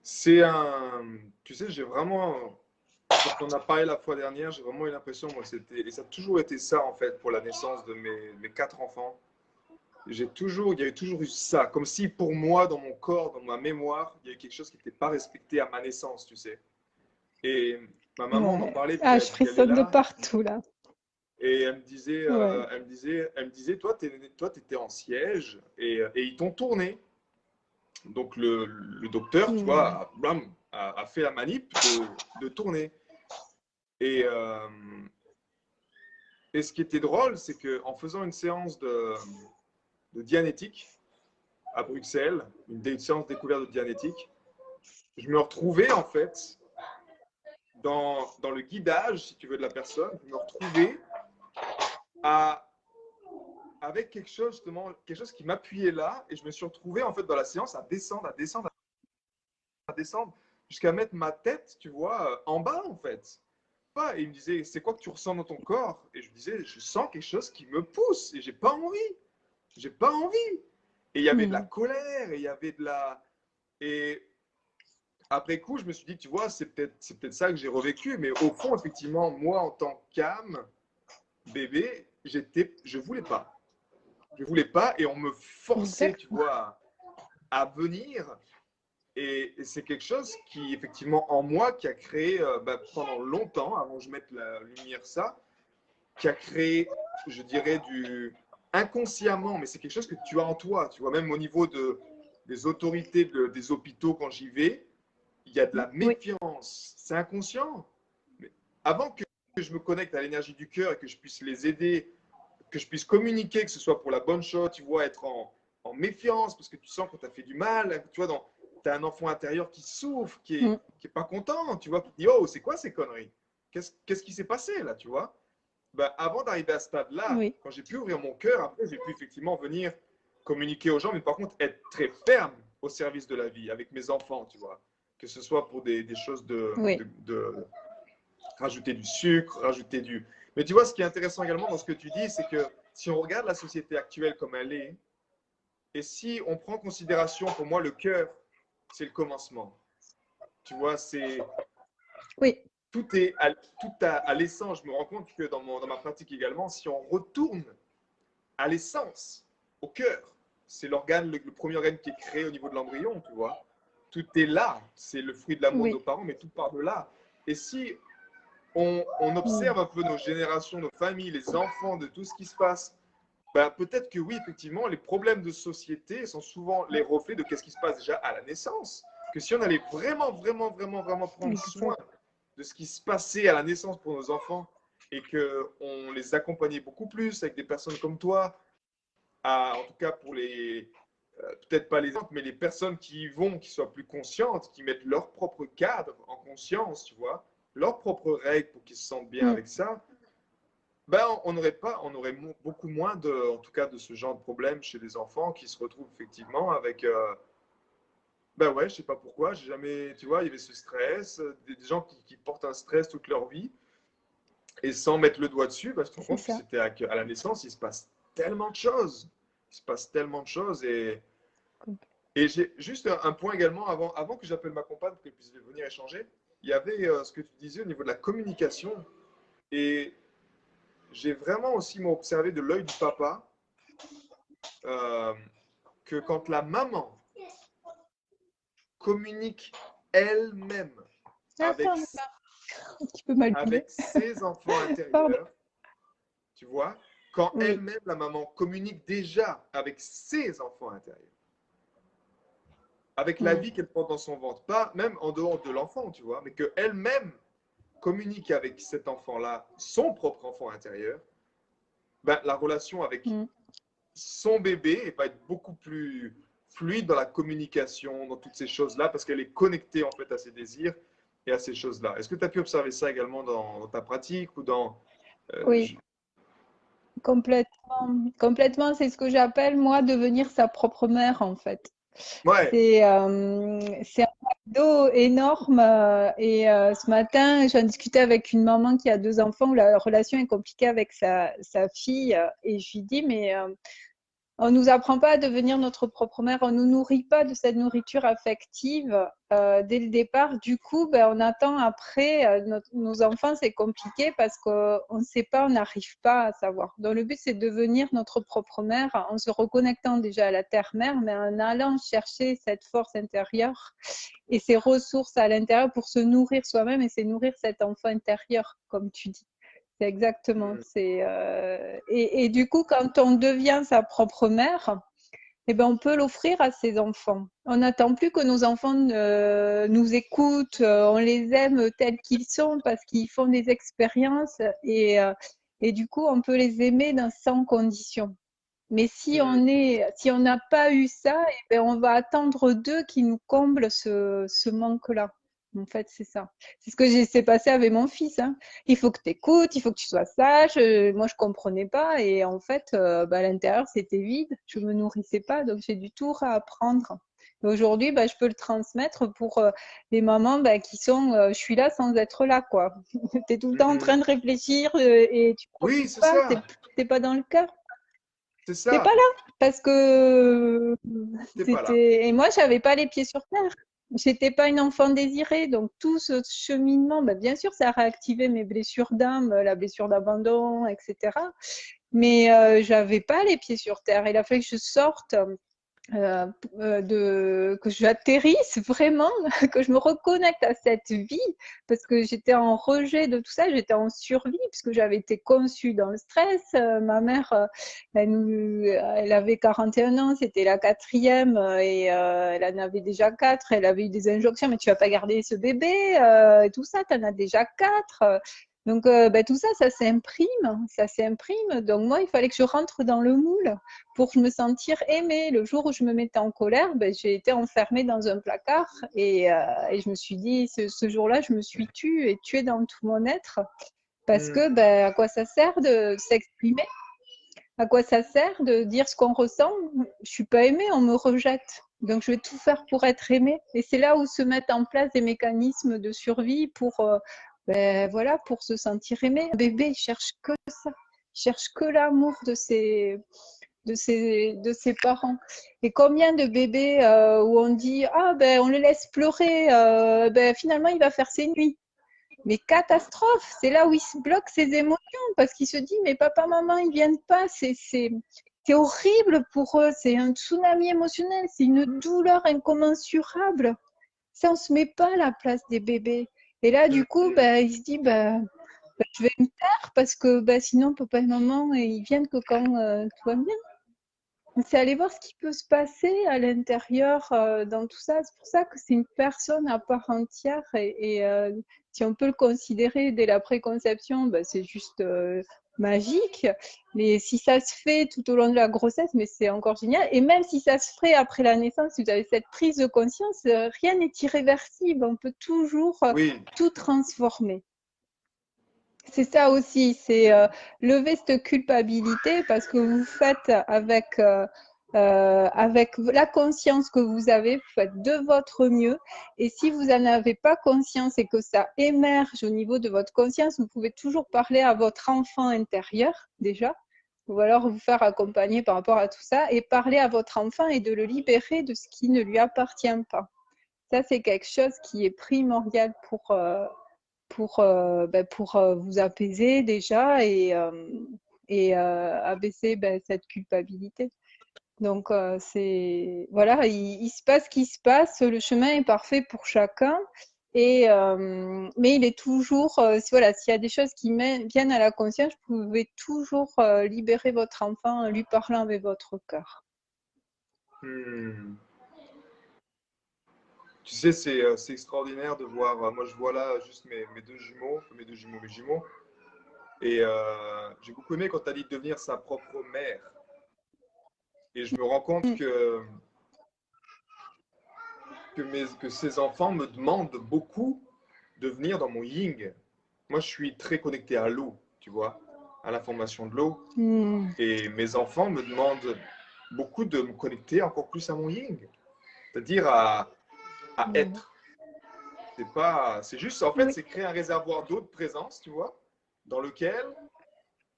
C'est un... Tu sais, j'ai vraiment... Quand on a parlé la fois dernière, j'ai vraiment eu l'impression, moi, et ça a toujours été ça, en fait, pour la naissance de mes 4 enfants. il y avait toujours eu ça, comme si pour moi, dans mon corps, dans ma mémoire, il y avait quelque chose qui n'était pas respecté à ma naissance, tu sais. Et ma maman m'en Ouais. parlait Ah, je parce qu'elle est frissonne de là, partout là. et elle me disait, Ouais. toi, tu étais en siège et ils t'ont tourné. Donc le docteur, tu vois, Hmm. blam, a fait la manip de tourner. Et, euh, et ce qui était drôle, c'est qu'en faisant une séance de dianétique à Bruxelles, une séance découverte de dianétique, je me retrouvais en fait dans le guidage, si tu veux, de la personne. Je me retrouvais à, avec quelque chose, justement, quelque chose qui m'appuyait là, et je me suis retrouvé en fait dans la séance à descendre, à descendre, à descendre, jusqu'à mettre ma tête, tu vois, en bas en fait. Et il me disait, c'est quoi que tu ressens dans ton corps? Et je me disais, je sens quelque chose qui me pousse et j'ai pas envie. J'ai pas envie. Et il y avait de la Hmm. colère, et il y avait de la. Et après coup, je me suis dit, tu vois, c'est peut-être ça que j'ai revécu. Mais au fond, effectivement, moi, en tant qu'âme, bébé, je voulais pas. Je voulais pas et on me forçait, tu Exact. vois, à venir. Et c'est quelque chose qui, effectivement, en moi, qui a créé pendant longtemps, avant que je mette la lumière ça, qui a créé, je dirais, inconsciemment, mais c'est quelque chose que tu as en toi, tu vois, même au niveau des autorités des hôpitaux quand j'y vais, il y a de la Oui. méfiance, c'est inconscient. Mais avant que je me connecte à l'énergie du cœur et que je puisse les aider, que je puisse communiquer, que ce soit pour la bonne chose, tu vois, être en méfiance parce que tu sens qu'on t'a fait du mal, tu vois, tu as un enfant intérieur qui souffre, Hmm. qui est pas content, tu vois, qui dit, oh, c'est quoi ces conneries? Qu'est-ce qui s'est passé là, tu vois? Ben, avant d'arriver à ce stade-là, Oui. quand j'ai pu ouvrir mon cœur, après, j'ai pu effectivement venir communiquer aux gens, mais par contre, être très ferme au service de la vie avec mes enfants, tu vois. Que ce soit pour des choses Oui. de rajouter du sucre, rajouter du. Mais tu vois, ce qui est intéressant également dans ce que tu dis, c'est que si on regarde la société actuelle comme elle est, et si on prend en considération, pour moi, le cœur, c'est le commencement. Tu vois, c'est Oui. à l'essence. Je me rends compte que dans ma pratique également, si on retourne à l'essence, au cœur, c'est l'organe, le premier organe qui est créé au niveau de l'embryon, tu vois. Tout est là, c'est le fruit de l'amour de Oui. nos parents, mais tout part de là. Et si on Hmm. observe un peu nos générations, nos familles, les enfants, de tout ce qui se passe, ben, peut-être que oui, effectivement, les problèmes de société sont souvent les reflets de ce qui se passe déjà à la naissance. Que si on allait vraiment, vraiment, vraiment, vraiment prendre soin Exact. de ce qui se passait à la naissance pour nos enfants et qu'on les accompagnait beaucoup plus avec des personnes comme toi, en tout cas pour les, peut-être pas les autres, mais les personnes qui y vont, qui soient plus conscientes, qui mettent leur propre cadre en conscience, tu vois, leurs propres règles pour qu'ils se sentent bien Hmm. avec ça, ben, on aurait beaucoup moins en tout cas, de ce genre de problème chez les enfants qui se retrouvent effectivement avec, ben ouais, je sais pas pourquoi, j'ai jamais, tu vois, il y avait ce stress, des gens qui portent un stress toute leur vie et sans mettre le doigt dessus, parce que tu te rends C'est compte que ça. c'était à la naissance, il se passe tellement de choses, il se passe tellement de choses et j'ai juste un point également avant que j'appelle ma compagne pour qu'elle puisse venir échanger. Il y avait ce que tu disais au niveau de la communication et j'ai vraiment aussi observé de l'œil du papa euh, que quand la maman communique elle-même avec, Attends, un petit peu mal avec tombé. ses enfants Pardon. intérieurs, tu vois, quand Oui. elle-même, la maman, communique déjà avec ses enfants intérieurs, avec la Hmm. vie qu'elle porte dans son ventre, pas même en dehors de l'enfant, tu vois, mais qu'elle-même communique avec cet enfant-là, son propre enfant intérieur, ben, la relation avec Hmm. son bébé va être beaucoup plus fluide dans la communication, dans toutes ces choses-là, parce qu'elle est connectée en fait à ses désirs et à ces choses-là. Est-ce que tu as pu observer ça également dans ta pratique ou dans... Oui, complètement. Complètement, c'est ce que j'appelle, moi, devenir sa propre mère, en fait. Ouais, C'est un cadeau énorme. Ce matin, j'en discutais avec une maman qui a deux enfants où la relation est compliquée avec sa fille. Et je lui dis, mais on nous apprend pas à devenir notre propre mère, on nous nourrit pas de cette nourriture affective dès le départ. Du coup, on attend après nos enfants, c'est compliqué parce qu'on ne sait pas, on n'arrive pas à savoir. Donc le but, c'est de devenir notre propre mère en se reconnectant déjà à la terre-mère, mais en allant chercher cette force intérieure et ces ressources à l'intérieur pour se nourrir soi-même et c'est nourrir cet enfant intérieur, comme tu dis. C'est exactement. Et du coup, quand on devient sa propre mère, on peut l'offrir à ses enfants. On n'attend plus que nos enfants nous écoutent, on les aime tels qu'ils sont parce qu'ils font des expériences et du coup, on peut les aimer sans condition. Mais si on n'a pas eu ça, on va attendre d'eux qu'ils nous comblent ce manque-là. En fait, c'est ça. C'est ce que s'est passé avec mon fils. Hein. Il faut que tu écoutes, il faut que tu sois sage. Moi, je comprenais pas. Et en fait, à l'intérieur, c'était vide. Je me nourrissais pas. Donc, j'ai du tout réapprendre. Et aujourd'hui, je peux le transmettre pour les mamans qui sont je suis là sans être là. Quoi. Tu es tout le temps en train de réfléchir et tu ne Oui, c'est pas. ça. Tu n'es pas dans le cœur. C'est T'es ça. pas là parce que T'es pas là. et moi j'avais pas les pieds sur terre. J'étais pas une enfant désirée, donc tout ce cheminement, bien sûr, ça a réactivé mes blessures d'âme, la blessure d'abandon, etc. Mais j'avais pas les pieds sur terre. Il a fallu que je sorte que j'atterrisse vraiment, que je me reconnecte à cette vie, parce que j'étais en rejet de tout ça, j'étais en survie, puisque j'avais été conçue dans le stress. Ma mère, elle avait 41 ans, c'était la 4e, et elle en avait déjà 4, elle avait eu des injonctions, mais tu vas pas garder ce bébé, et tout ça, tu en as déjà 4. Donc tout ça, ça s'imprime. Donc moi, il fallait que je rentre dans le moule pour me sentir aimée. Le jour où je me mettais en colère, j'ai été enfermée dans un placard et je me suis dit, ce jour-là, je me suis tuée dans tout mon être parce que à quoi ça sert de s'exprimer? À quoi ça sert de dire ce qu'on ressent? Je suis pas aimée, on me rejette. Donc je vais tout faire pour être aimée. Et c'est là où se mettent en place des mécanismes de survie pour pour se sentir aimé. Un bébé, il cherche que ça. Il cherche que l'amour de ses parents. Et combien de bébés où on dit on le laisse pleurer, finalement il va faire ses nuits. Mais catastrophe, c'est là où il se bloque ses émotions parce qu'il se dit mais papa, maman, ils viennent pas, c'est horrible pour eux, c'est un tsunami émotionnel, c'est une douleur incommensurable. Ça, on se met pas à la place des bébés. Et là, du coup, il se dit je vais me taire parce que sinon papa et maman ils viennent que quand tout va bien. C'est aller voir ce qui peut se passer à l'intérieur dans tout ça. C'est pour ça que c'est une personne à part entière et si on peut le considérer dès la préconception, c'est juste magique. Mais si ça se fait tout au long de la grossesse, mais c'est encore génial. Et même si ça se ferait après la naissance, si vous avez cette prise de conscience, rien n'est irréversible. On peut toujours tout transformer. C'est ça aussi, c'est lever cette culpabilité parce que vous faites avec la conscience que vous avez, vous faites de votre mieux. Et si vous n'en avez pas conscience et que ça émerge au niveau de votre conscience, vous pouvez toujours parler à votre enfant intérieur déjà, ou alors vous faire accompagner par rapport à tout ça et parler à votre enfant et de le libérer de ce qui ne lui appartient pas. Ça, c'est quelque chose qui est primordial pour vous apaiser déjà et abaisser cette culpabilité. Donc, voilà, il se passe ce qui se passe, le chemin est parfait pour chacun. Mais il est toujours, s'il y a des choses qui viennent à la conscience, vous pouvez toujours libérer votre enfant en lui parlant avec votre cœur. Tu sais, c'est extraordinaire de voir. Moi, je vois là juste mes deux jumeaux. Et j'ai beaucoup aimé quand tu as dit devenir sa propre mère. Et je me rends compte que ces enfants me demandent beaucoup de venir dans mon yin. Moi, je suis très connecté à l'eau, tu vois, à l'information de l'eau. Et mes enfants me demandent beaucoup de me connecter encore plus à mon yin. C'est-à-dire à être. C'est juste, en fait, c'est créer un réservoir d'eau de présence, tu vois, dans lequel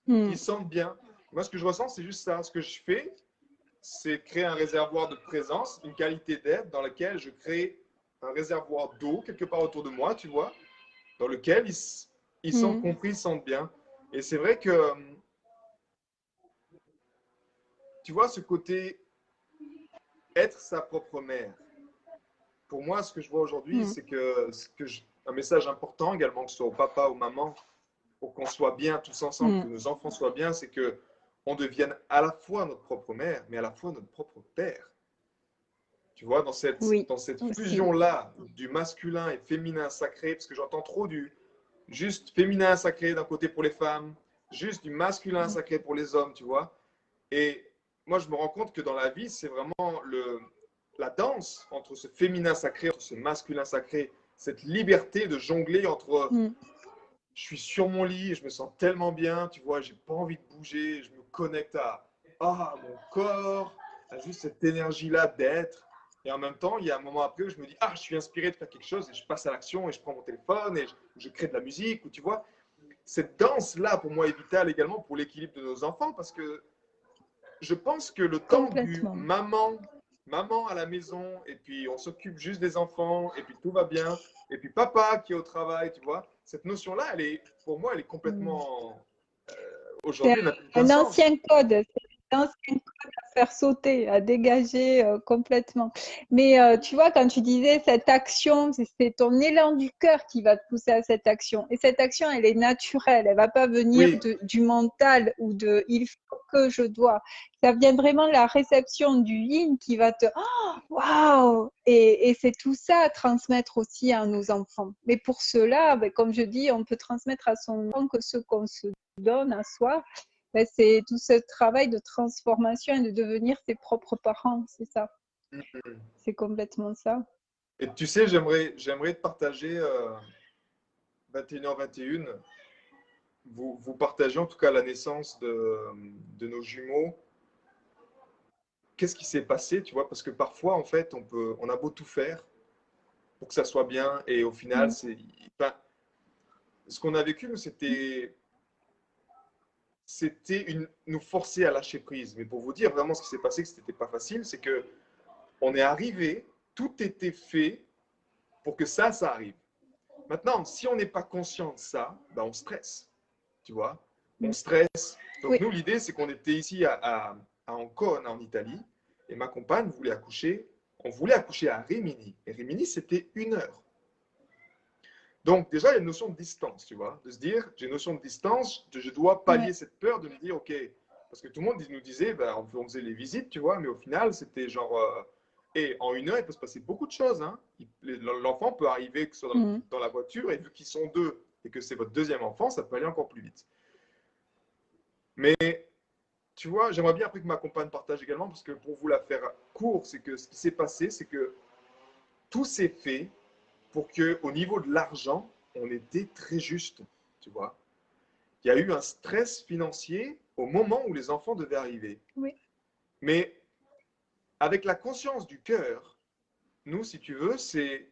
ils sentent bien. Moi, ce que je ressens, c'est juste ça. Ce que je fais, c'est créer un réservoir de présence, une qualité d'être dans laquelle je crée un réservoir d'eau quelque part autour de moi, tu vois, dans lequel ils sentent compris, ils sentent bien. Et c'est vrai que, tu vois, ce côté être sa propre mère. Pour moi, ce que je vois aujourd'hui, c'est que, un message important également, que ce soit au papa ou maman, pour qu'on soit bien tous ensemble, que nos enfants soient bien, c'est que on devienne à la fois notre propre mère, mais à la fois notre propre père. Tu vois, dans cette fusion-là du masculin et féminin sacré, parce que j'entends trop du juste féminin sacré d'un côté pour les femmes, juste du masculin sacré pour les hommes, tu vois. Et moi, je me rends compte que dans la vie, c'est vraiment la danse entre ce féminin sacré, entre ce masculin sacré, cette liberté de jongler entre je suis sur mon lit, je me sens tellement bien, tu vois, j'ai pas envie de bouger, je me connecte à mon corps, à juste cette énergie-là d'être. Et en même temps, il y a un moment après où je me dis, je suis inspiré de faire quelque chose et je passe à l'action et je prends mon téléphone et je crée de la musique, ou tu vois. Cette danse-là, pour moi, est vitale également pour l'équilibre de nos enfants parce que je pense que le temps du maman à la maison et puis on s'occupe juste des enfants et puis tout va bien et puis papa qui est au travail, tu vois, cette notion-là, pour moi, elle est complètement aujourd'hui, n'a plus aucun un sens. ancien code. C'est un ancien code à faire sauter, à dégager complètement. Mais tu vois, quand tu disais cette action, c'est ton élan du cœur qui va te pousser à cette action. Et cette action, elle est naturelle. Elle va pas venir du mental ou de il faut que je dois. Ça vient vraiment de la réception du yin qui va te waouh! Et c'est tout ça à transmettre aussi à nos enfants. Mais pour cela, comme je dis, on peut transmettre à son enfant que ce qu'on se donne à soi, c'est tout ce travail de transformation et de devenir ses propres parents, c'est ça. C'est complètement ça. Et tu sais, j'aimerais te partager 21h21. Vous partagez en tout cas la naissance de nos jumeaux. Qu'est-ce qui s'est passé, tu vois? Parce que parfois, en fait, on a beau tout faire pour que ça soit bien et au final, ce qu'on a vécu, c'était nous forcer à lâcher prise. Mais pour vous dire vraiment ce qui s'est passé, que ce n'était pas facile, c'est que on est arrivé, tout était fait pour que ça arrive. Maintenant, si on n'est pas conscient de ça, on stresse, tu vois. On stresse. Donc nous, l'idée, c'est qu'on était ici à Ancona, en Italie, et ma compagne voulait accoucher. On voulait accoucher à Rimini. Et Rimini, c'était 1 heure. Donc, déjà, il y a une notion de distance, tu vois, de se dire, j'ai une notion de distance, je dois pallier cette peur de me dire, OK, parce que tout le monde nous disait, on faisait les visites, tu vois, mais au final, c'était genre, et en 1 heure, il peut se passer beaucoup de choses. Hein. L'enfant peut arriver que ce soit dans la voiture, et vu qu'ils sont 2 et que c'est votre deuxième enfant, ça peut aller encore plus vite. Mais, tu vois, j'aimerais bien après que ma compagne partage également, parce que pour vous la faire court, c'est que ce qui s'est passé, c'est que tout s'est fait pour qu'au niveau de l'argent, on était très juste, tu vois. Il y a eu un stress financier au moment où les enfants devaient arriver. Oui. Mais avec la conscience du cœur, nous, si tu veux, c'est...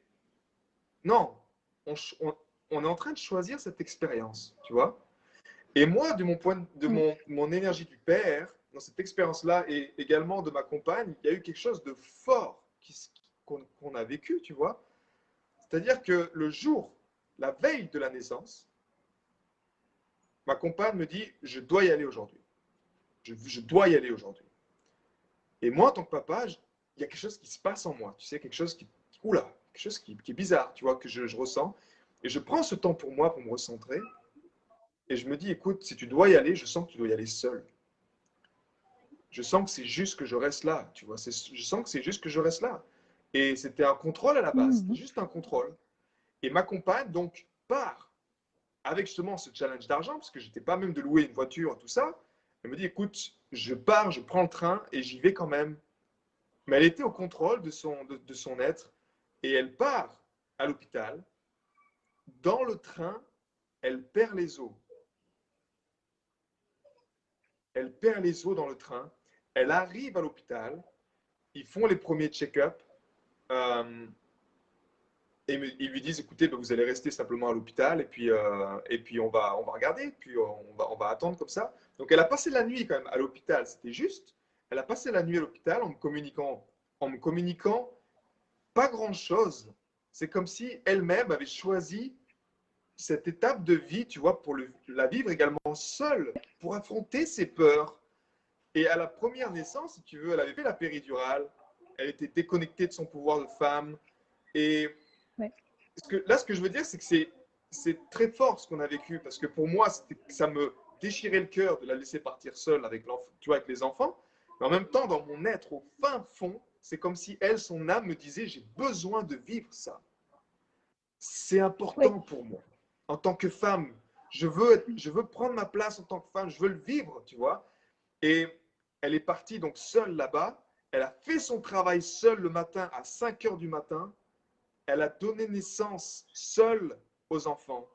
Non, on est en train de choisir cette expérience, tu vois. Et moi, de mon point, de mon énergie du père, dans cette expérience-là, et également de ma compagne, il y a eu quelque chose de fort qu'on a vécu, tu vois. C'est-à-dire que le jour, la veille de la naissance, ma compagne me dit, je dois y aller aujourd'hui. Je dois y aller aujourd'hui. Et moi, en tant que papa, il y a quelque chose qui se passe en moi. Tu sais, quelque chose quelque chose qui est bizarre, tu vois, que je ressens. Et je prends ce temps pour moi, pour me recentrer. Et je me dis, écoute, si tu dois y aller, je sens que tu dois y aller seul. Je sens que c'est juste que je reste là, tu vois. Je sens que c'est juste que je reste là. Et c'était un contrôle à la base, c'était juste un contrôle. Et ma compagne, donc, part avec justement ce challenge d'argent, parce que je n'étais pas même de louer une voiture, tout ça. Elle me dit, écoute, je pars, je prends le train et j'y vais quand même. Mais elle était au contrôle de son être et elle part à l'hôpital. Dans le train, elle perd les os. Elle perd les os dans le train. Elle arrive à l'hôpital. Ils font les premiers check-up. Et ils lui disent, écoutez, vous allez rester simplement à l'hôpital et puis on va regarder, puis on va attendre comme ça. Donc elle a passé la nuit quand même à l'hôpital, c'était juste. Elle a passé la nuit à l'hôpital en me communiquant pas grand-chose. C'est comme si elle-même avait choisi cette étape de vie, tu vois, pour la vivre également seule, pour affronter ses peurs. Et à la première naissance, si tu veux, elle avait fait la péridurale, elle était déconnectée de son pouvoir de femme. Et Ouais. ce que je veux dire, c'est que c'est très fort ce qu'on a vécu, parce que pour moi, ça me déchirait le cœur de la laisser partir seule avec tu vois, avec les enfants. Mais en même temps, dans mon être, au fin fond, c'est comme si elle, son âme, me disait, j'ai besoin de vivre ça. C'est important pour moi. En tant que femme, je veux prendre ma place en tant que femme, je veux le vivre, tu vois. Et elle est partie donc seule là-bas. Elle a fait son travail seule le matin à 5 heures du matin. Elle a donné naissance seule aux enfants.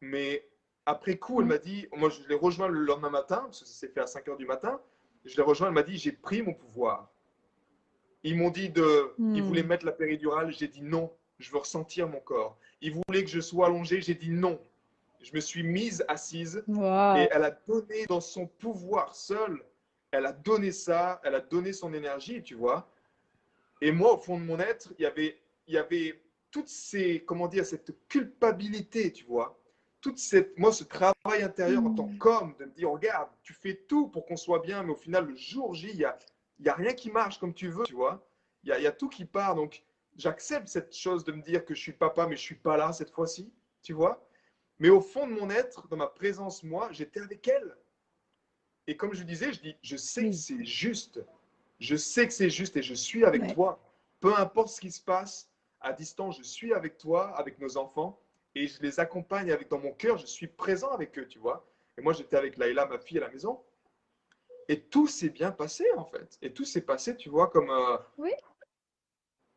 Mais après coup, elle m'a dit, moi je l'ai rejoint le lendemain matin, parce que ça s'est fait à 5 heures du matin. Je l'ai rejoint, elle m'a dit, j'ai pris mon pouvoir. Ils m'ont dit ils voulaient mettre la péridurale, j'ai dit non, je veux ressentir mon corps. Ils voulaient que je sois allongée, j'ai dit non. Je me suis mise assise et elle a donné dans son pouvoir seule, elle a donné ça, elle a donné son énergie, tu vois. Et moi, au fond de mon être, il y avait toutes ces, comment dire, cette culpabilité, tu vois. Moi, ce travail intérieur en tant qu'homme, de me dire, regarde, tu fais tout pour qu'on soit bien, mais au final, le jour J, il y a rien qui marche comme tu veux, tu vois. Il y a tout qui part. Donc, j'accepte cette chose de me dire que je suis papa, mais je suis pas là cette fois-ci, tu vois. Mais au fond de mon être, dans ma présence, moi, j'étais avec elle. Et comme je disais, je sais que c'est juste. Je sais que c'est juste et je suis avec toi. Peu importe ce qui se passe, à distance, je suis avec toi, avec nos enfants, et je les accompagne dans mon cœur, je suis présent avec eux, tu vois. Et moi, j'étais avec Laïla, ma fille, à la maison. Et tout s'est bien passé, en fait. Et tout s'est passé, tu vois, comme... Oui.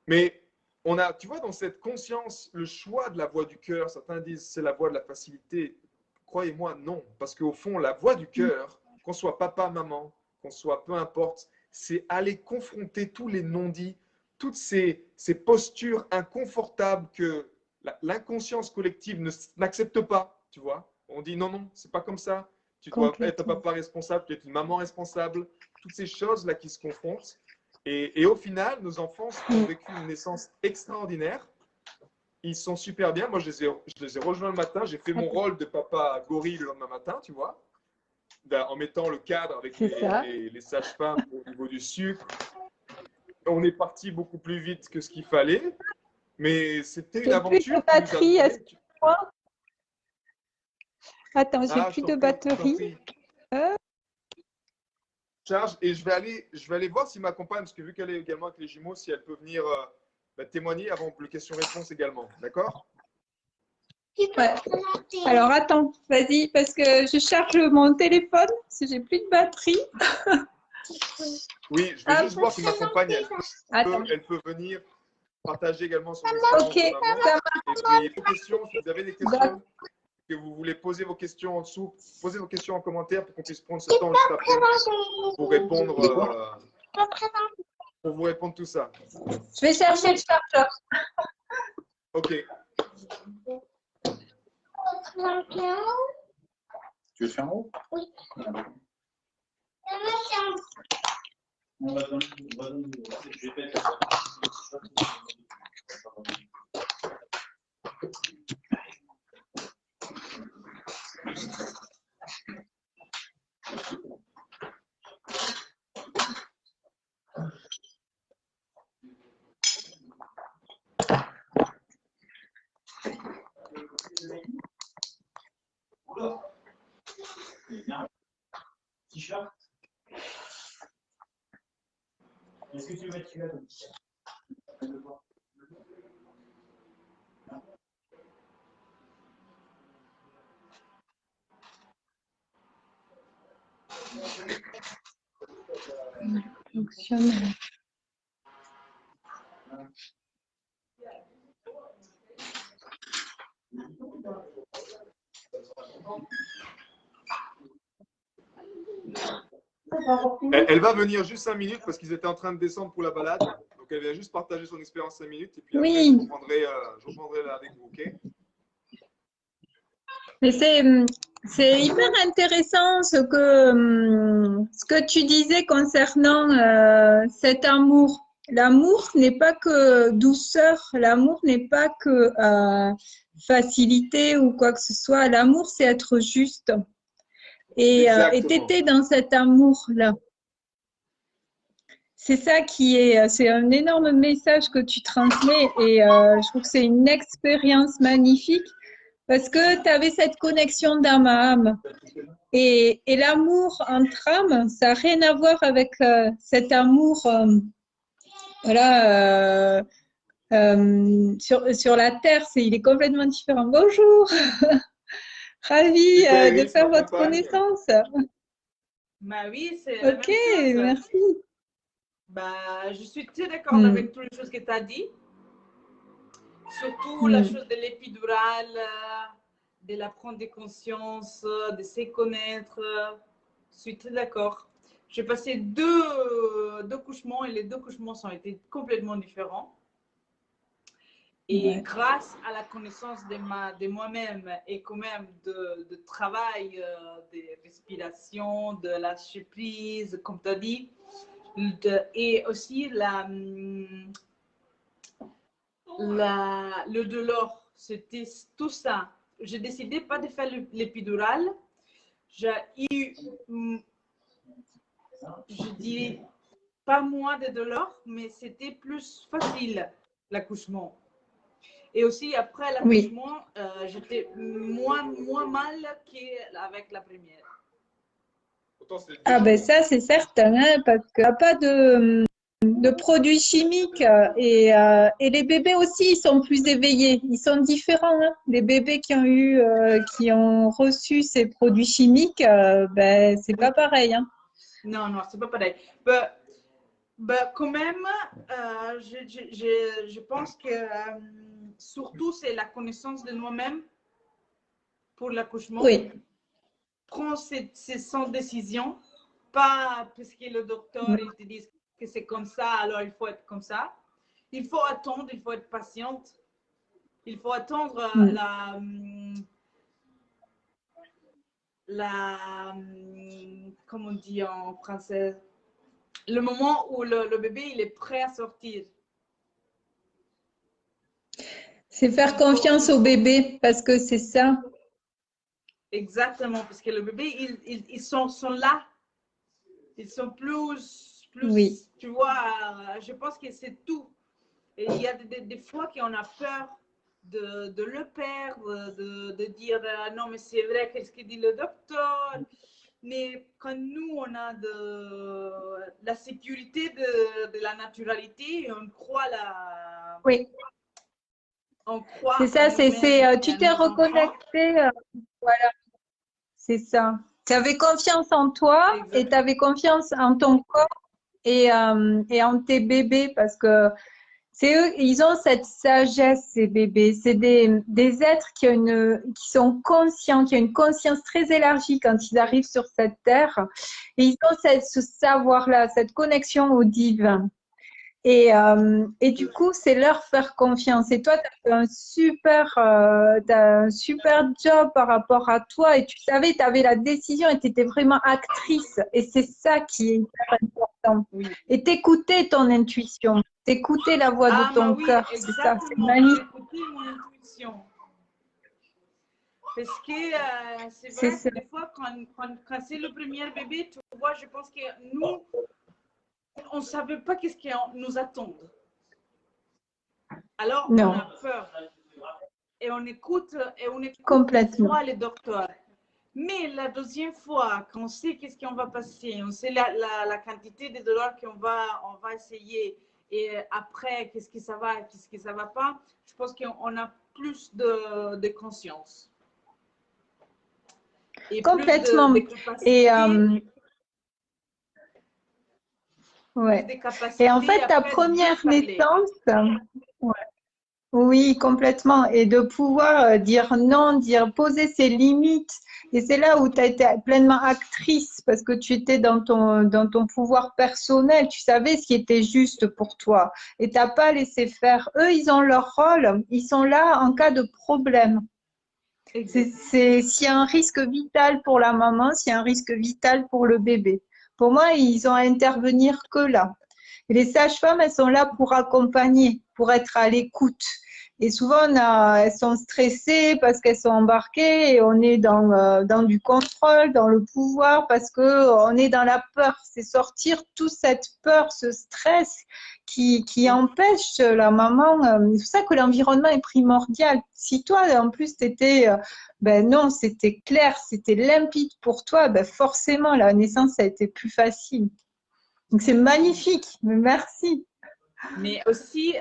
Mais tu vois, dans cette conscience, le choix de la voix du cœur, certains disent c'est la voix de la facilité. Croyez-moi, non. Parce qu'au fond, la voix du cœur, qu'on soit papa, maman, qu'on soit peu importe, c'est aller confronter tous les non-dits, toutes ces postures inconfortables que l'inconscience collective n'accepte pas, tu vois. On dit non, non, c'est pas comme ça. Tu dois être un papa responsable, tu dois être une maman responsable. Toutes ces choses-là qui se confrontent. Et au final, nos enfants ont vécu une naissance extraordinaire. Ils sont super bien. Moi, je les ai rejoints le matin. J'ai fait mon rôle de papa gorille le lendemain matin, tu vois, en mettant le cadre avec les sages-femmes au niveau du sucre. On est parti beaucoup plus vite que ce qu'il fallait. Mais c'était une aventure. Attends, j'ai plus de batterie. Charge et je vais aller voir si ma compagne, parce que vu qu'elle est également avec les jumeaux, si elle peut venir témoigner avant le question-réponse également. D'accord? Ouais. Alors attends, vas-y, parce que je charge mon téléphone, parce que j'ai plus de batterie. Oui, je vais juste voir si ma compagne, elle peut venir partager également son expérience. Ok, et puis, questions, si vous avez des questions, que vous voulez poser vos questions en dessous, posez vos questions en commentaire pour qu'on puisse prendre ce temps juste après pour répondre, pour vous répondre tout ça. Je vais chercher le chargeur. Ok. Tu veux faire en haut? Oui. T-shirt. Est-ce que tu veux mettre celui-là comme t-shirt? Fonctionne. Elle va venir juste 5 minutes parce qu'ils étaient en train de descendre pour la balade. Donc elle vient juste partager son expérience 5 minutes et puis après je reprendrai là avec vous, ok? Mais c'est hyper intéressant ce que tu disais concernant cet amour. L'amour n'est pas que douceur, l'amour n'est pas que facilité ou quoi que ce soit. L'amour, c'est être juste. Et t'étais dans cet amour-là. C'est ça c'est un énorme message que tu transmets et je trouve que c'est une expérience magnifique parce que tu avais cette connexion d'âme à âme. Et l'amour entre âmes, ça n'a rien à voir avec cet amour voilà, sur la terre, il est complètement différent. Bonjour, ravie de faire votre connaissance. Bah oui, c'est la même Ok, chose. merci. Bah, je suis très d'accord avec toutes les choses que tu as dit. Surtout la chose de l'épidurale, de la prendre des consciences, de se connaître. Je suis très d'accord. J'ai passé deux couchements et les deux couchements ont été complètement différents. Et grâce à la connaissance de moi-même et quand même de travail, de respiration, de lâcher prise, comme tu as dit, et aussi le douleur, c'était tout ça. Je décidé pas de faire l'épidurale. J'ai eu, je dis, pas moins de douleur, mais c'était plus facile l'accouchement. Et aussi, après l'accouchement, j'étais moins mal qu'avec la première. Ah ben ça, c'est certain, hein, parce qu'il n'y a pas de produits chimiques et les bébés aussi, ils sont plus éveillés. Ils sont différents. Hein. Les bébés qui ont reçu ces produits chimiques, ben, c'est pas pareil. Hein. Non, c'est pas pareil. Quand même, je pense que surtout, c'est la connaissance de nous-mêmes pour l'accouchement. Oui. Prends son décision, pas parce que le docteur il te dit que c'est comme ça, alors il faut être comme ça. Il faut attendre, il faut être patiente. Il faut attendre comment on dit en français, le moment où le bébé il est prêt à sortir. C'est faire confiance au bébé parce que c'est ça. Exactement, parce que le bébé, ils sont là. Ils sont plus oui. Tu vois, je pense que c'est tout. Et il y a des fois qu'on a peur de le perdre, de dire non, mais c'est vrai, qu'est-ce que dit le docteur? Mais quand nous, on a la sécurité de la naturalité, on croit Oui. On croit. C'est ça, tu t'es reconnecté. Voilà, c'est ça. Tu avais confiance en toi. Exactement. Et tu avais confiance en ton corps et en tes bébés parce que c'est eux, ils ont cette sagesse, ces bébés. C'est des êtres qui sont conscients, qui ont une conscience très élargie quand ils arrivent sur cette terre. Et ils ont ce savoir-là, cette connexion au divin. Et du coup, c'est leur faire confiance. Et toi, tu as fait un super job par rapport à toi. Et tu savais, tu avais la décision et tu étais vraiment actrice. Et c'est ça qui est hyper important. Oui. Et t'écouter ton intuition, t'écouter la voix de ton cœur. C'est ça, c'est magnifique. Écouter mon intuition. Parce que c'est vrai que des fois, quand c'est le premier bébé, tu vois, je pense que nous, on ne savait pas qu'est-ce qui nous attend. Alors, on a peur. Et on écoute complètement les docteurs. Mais la deuxième fois, quand on sait qu'est-ce qu'on va passer, on sait la quantité de dollars qu'on va essayer, et après, qu'est-ce que ça va, qu'est-ce que ça ne va pas, je pense qu'on a plus de conscience. Et complètement. Plus de ouais. Et en fait, ta première naissance, oui, complètement. Et de pouvoir dire non, poser ses limites. Et c'est là où tu as été pleinement actrice parce que tu étais dans ton pouvoir personnel. Tu savais ce qui était juste pour toi. Et tu n'as pas laissé faire. Eux, ils ont leur rôle. Ils sont là en cas de problème. S'il y a un risque vital pour la maman, s'il y a un risque vital pour le bébé. Pour moi, ils ont à intervenir que là. Et les sages-femmes, elles sont là pour accompagner, pour être à l'écoute. Et souvent, elles sont stressées parce qu'elles sont embarquées et on est dans du contrôle, dans le pouvoir, parce qu'on est dans la peur. C'est sortir toute cette peur, ce stress qui empêche la maman. C'est pour ça que l'environnement est primordial. Si toi, en plus, non, c'était clair, c'était limpide pour toi, forcément, la naissance a été plus facile. Donc, c'est magnifique, mais merci. Mais aussi,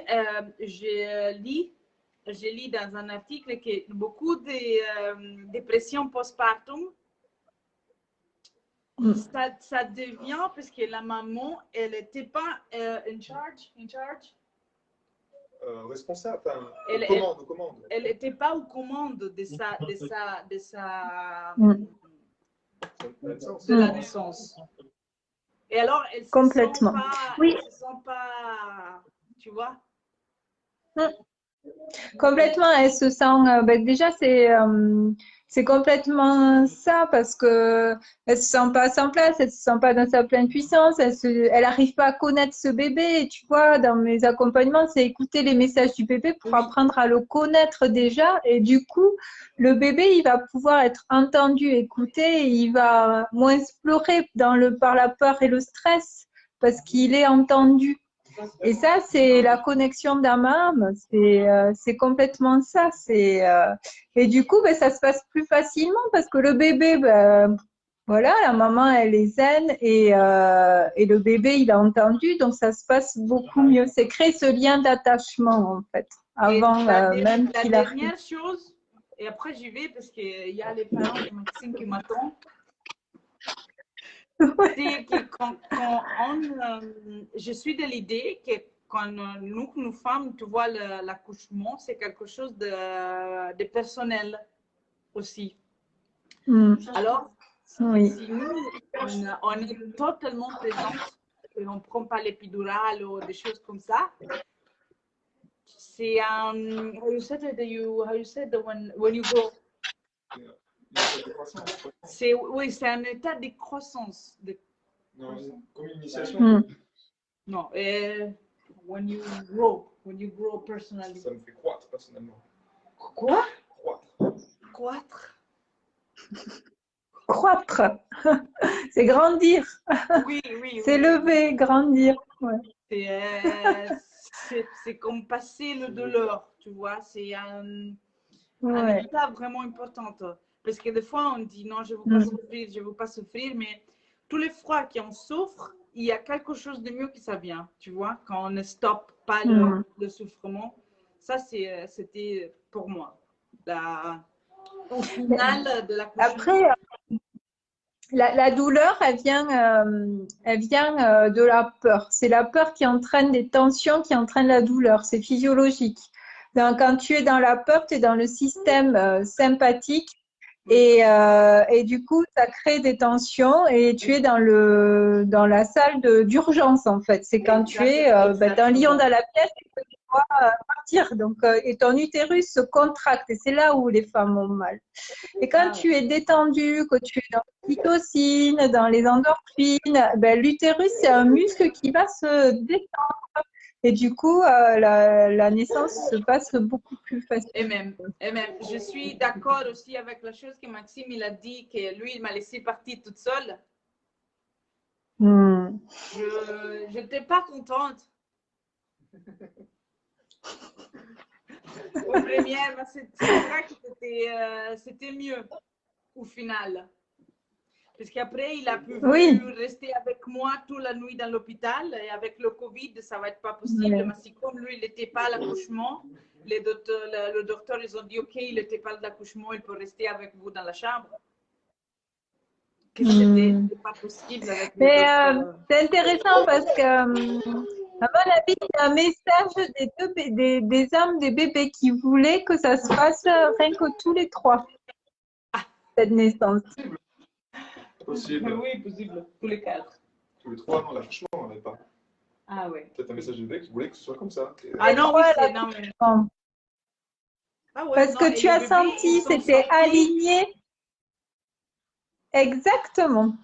j'ai lu dans un article que beaucoup de dépression postpartum, ça devient parce que la maman, elle n'était pas in charge. Responsable, aux commandes. Elle n'était pas aux commandes de la naissance. Et alors, elle se complètement. Elle se sent pas, tu vois. Complètement, elle se sent. Déjà, c'est complètement ça parce que elle se sent pas à sa place, elle se sent pas dans sa pleine puissance, elle arrive pas à connaître ce bébé. Et tu vois, dans mes accompagnements, c'est écouter les messages du bébé pour apprendre à le connaître déjà. Et du coup, le bébé, il va pouvoir être entendu, écouté, et il va moins pleurer par la peur et le stress parce qu'il est entendu. Et ça, c'est la connexion d'âme, c'est complètement ça. Et du coup, ça se passe plus facilement parce que le bébé, voilà, la maman, elle est zen et le bébé, il a entendu, donc ça se passe beaucoup mieux. C'est créer ce lien d'attachement, en fait, avant même qu'il arrive. La dernière chose, et après j'y vais parce qu'il y a les parents de Maxime qui m'attendent. C'est que je suis de l'idée que quand nous femmes, tu vois, l'accouchement, c'est quelque chose de personnel aussi. Alors, oui. si nous, on est totalement présente et on ne prend pas l'épidurale ou des choses comme ça, c'est how you said when you go. C'est un état de croissance. Comme une initiation. Non, when you grow personally. Ça me fait croître personnellement. Quoi? Croître. C'est grandir. Oui. C'est lever, grandir. Ouais. C'est comme passer le douleur, tu vois. C'est un état vraiment important. Parce que des fois, on dit non, je ne veux pas souffrir, mais tous les fois qu'on souffre, il y a quelque chose de mieux qui ça vient, tu vois, quand on ne stoppe pas le souffrement. Ça, c'était pour moi. Au final de la Après, la douleur, elle vient de la peur. C'est la peur qui entraîne des tensions, qui entraîne la douleur. C'est physiologique. Donc, quand tu es dans la peur, tu es dans le système sympathique. Et du coup, ça crée des tensions et tu es dans la salle d'urgence, en fait. C'est quand tu es d'un lion dans la pièce et que tu dois partir. Donc, et ton utérus se contracte et c'est là où les femmes ont mal. Et quand tu es détendu, que tu es dans l'ocytocine, dans les endorphines, l'utérus, c'est un muscle qui va se détendre. Et du coup, la naissance se passe beaucoup plus facilement. Et même, je suis d'accord aussi avec la chose que Maxime il a dit, que lui, il m'a laissé partir toute seule. Je n'étais pas contente. Aux premières, c'est vrai que c'était mieux au final. Parce qu'après, il a pu rester avec moi toute la nuit dans l'hôpital. Et avec le Covid, ça va être pas possible. Mais si comme lui, il n'était pas à l'accouchement, le docteur, ils ont dit, OK, il n'était pas à l'accouchement, il peut rester avec vous dans la chambre. Que c'était pas possible avec c'est intéressant parce que, à mon avis, il y a un message des âmes des bébés qui voulaient que ça se passe rien que tous les trois, cette naissance. Possible. Oui, possible. Tous les quatre. Tous les trois, non, l'accouchement, on n'avait pas. Ah oui. Peut-être un message de bébé qui voulait que ce soit comme ça. Ah non, oui, c'est non, mais... Ah ouais, Parce non, que et tu les as bébés, senti, ils sont c'était sortis. aligné. Exactement.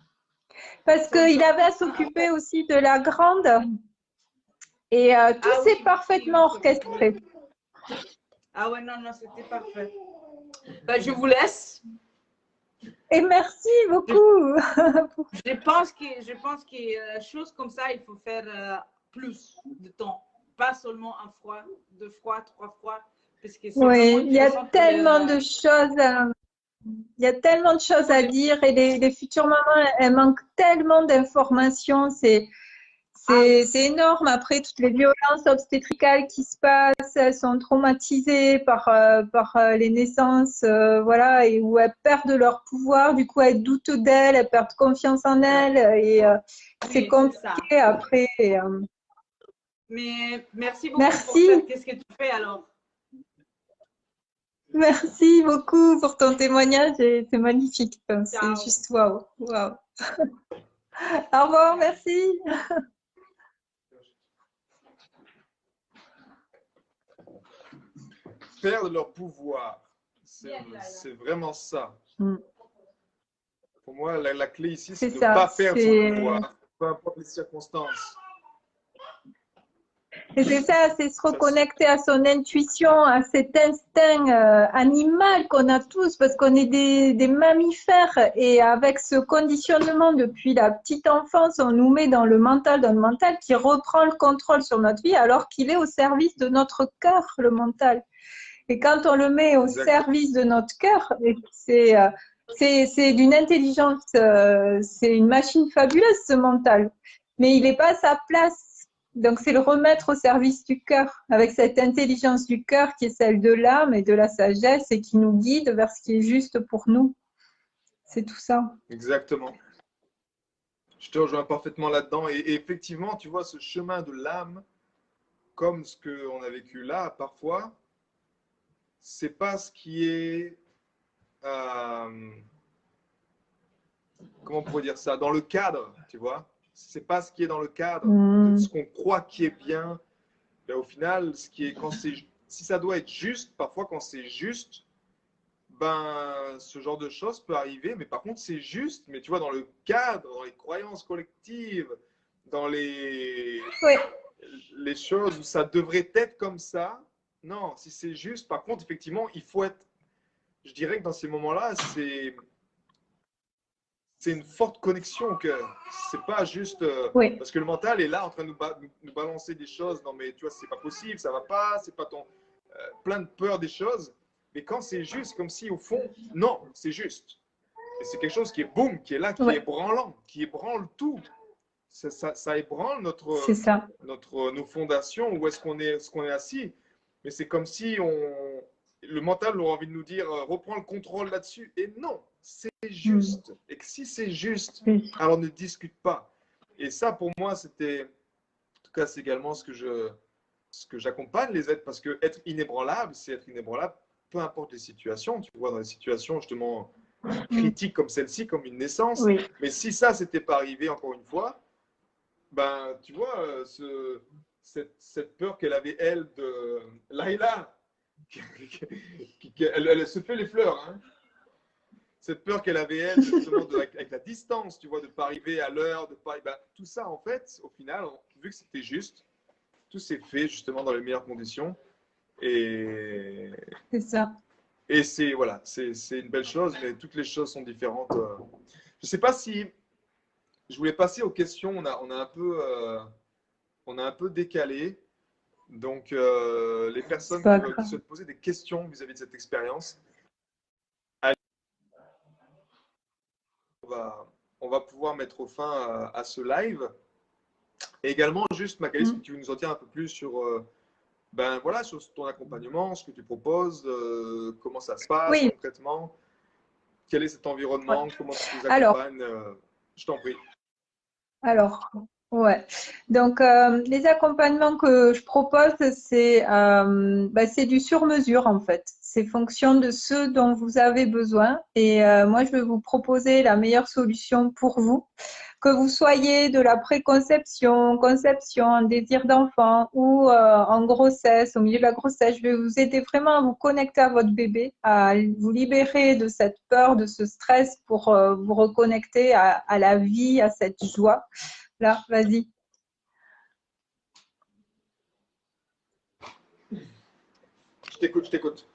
Parce Ils sont qu'il avait à sortis. s'occuper aussi de la grande. Et tout Ah s'est oui, parfaitement oui, c'est vrai. orchestré. Ah ouais, non, non, c'était parfait. Ben, je vous laisse. Et merci beaucoup. Je pense que choses comme ça, il faut faire plus de temps. Pas seulement un fois, 2 fois, 3 fois. Parce que c'est vraiment Oui, il y a intéressant pour tellement de choses. Il y a tellement de choses à dire et les futures mamans, elles manquent tellement d'informations. C'est énorme. Après, toutes les violences obstétricales qui se passent, elles sont traumatisées par les naissances, voilà, et où elles perdent leur pouvoir. Du coup, elles doutent d'elles, elles perdent confiance en elles. Et c'est oui, compliqué ça. après. Mais merci beaucoup pour Merci. faire. Qu'est-ce que tu fais alors? Merci beaucoup pour ton témoignage. C'est magnifique. Enfin, c'est Ciao. juste waouh. Waouh. Au revoir. Merci. Perdre leur pouvoir. C'est vraiment ça. Mm. Pour moi, la clé ici, c'est C'est de ne ça. pas perdre son pouvoir, peu importe les circonstances. Et c'est ça, c'est se reconnecter à son intuition, à cet instinct animal qu'on a tous, parce qu'on est des mammifères. Et avec ce conditionnement depuis la petite enfance, on nous met dans le mental qui reprend le contrôle sur notre vie, alors qu'il est au service de notre cœur, le mental. Et quand on le met au service de notre cœur, c'est d'une intelligence, c'est une machine fabuleuse, ce mental. Mais il n'est pas à sa place. Donc, c'est le remettre au service du cœur, avec cette intelligence du cœur qui est celle de l'âme et de la sagesse et qui nous guide vers ce qui est juste pour nous. C'est tout ça. Exactement. Je te rejoins parfaitement là-dedans. Et effectivement, tu vois, ce chemin de l'âme, comme ce qu'on a vécu là, parfois, c'est pas ce qui est, comment on pourrait dire ça, dans le cadre, tu vois. C'est pas ce qui est dans le cadre de ce qu'on croit qui est bien. Mais au final, ce qui est, si ça doit être juste, parfois quand c'est juste, ben, ce genre de choses peut arriver. Mais par contre, c'est juste, mais tu vois, dans le cadre, dans les croyances collectives, dans les choses où ça devrait être comme ça. Non, si c'est juste, par contre, effectivement, il faut être. Je dirais que dans ces moments-là, c'est une forte connexion au cœur. C'est pas juste parce que le mental est là en train de nous balancer des choses. Non, mais tu vois, c'est pas possible, ça va pas, c'est pas ton. Plein de peur des choses. Mais quand c'est juste, comme si au fond, non, c'est juste. Et c'est quelque chose qui est boum, qui est là, qui est ébranlant, qui ébranle tout. Ça ébranle nos fondations, où est-ce qu'on est assis. Mais c'est comme si le mental aurait envie de nous dire reprends le contrôle là-dessus. Et non, c'est juste. Et que si c'est juste, alors ne discute pas. Et ça, pour moi, c'était, en tout cas, c'est également ce que j'accompagne les êtres, parce que être inébranlable, c'est être inébranlable, peu importe les situations. Tu vois, dans les situations justement critiques comme celle-ci, comme une naissance. Mais si ça, s'était pas arrivé encore une fois, ben, tu vois, cette peur qu'elle avait, elle, de Laïla, elle se fait les fleurs, hein. Cette peur qu'elle avait, elle, justement, avec la distance, tu vois, de ne pas arriver à l'heure, de pas. Ben, tout ça, en fait, au final, vu que c'était juste, tout s'est fait justement dans les meilleures conditions. Et c'est ça. Et voilà, c'est une belle chose, mais toutes les choses sont différentes. Je ne sais pas si je voulais passer aux questions. On a un peu décalé. Donc, les personnes qui souhaitent poser des questions vis-à-vis de cette expérience, on va pouvoir mettre fin à ce live. Et également, juste, Magali, est-ce que tu veux nous en dire un peu plus sur, ben, voilà, sur ton accompagnement, ce que tu proposes, comment ça se passe concrètement, quel est cet environnement, comment tu les accompagnes, je t'en prie. Alors, Ouais. Donc, les accompagnements que je propose, c'est du sur-mesure en fait. C'est fonction de ce dont vous avez besoin. Et moi, je vais vous proposer la meilleure solution pour vous. Que vous soyez de la préconception, conception, en désir d'enfant ou en grossesse, au milieu de la grossesse, je vais vous aider vraiment à vous connecter à votre bébé, à vous libérer de cette peur, de ce stress pour vous reconnecter à la vie, à cette joie. Là, vas-y. Je t'écoute, je t'écoute.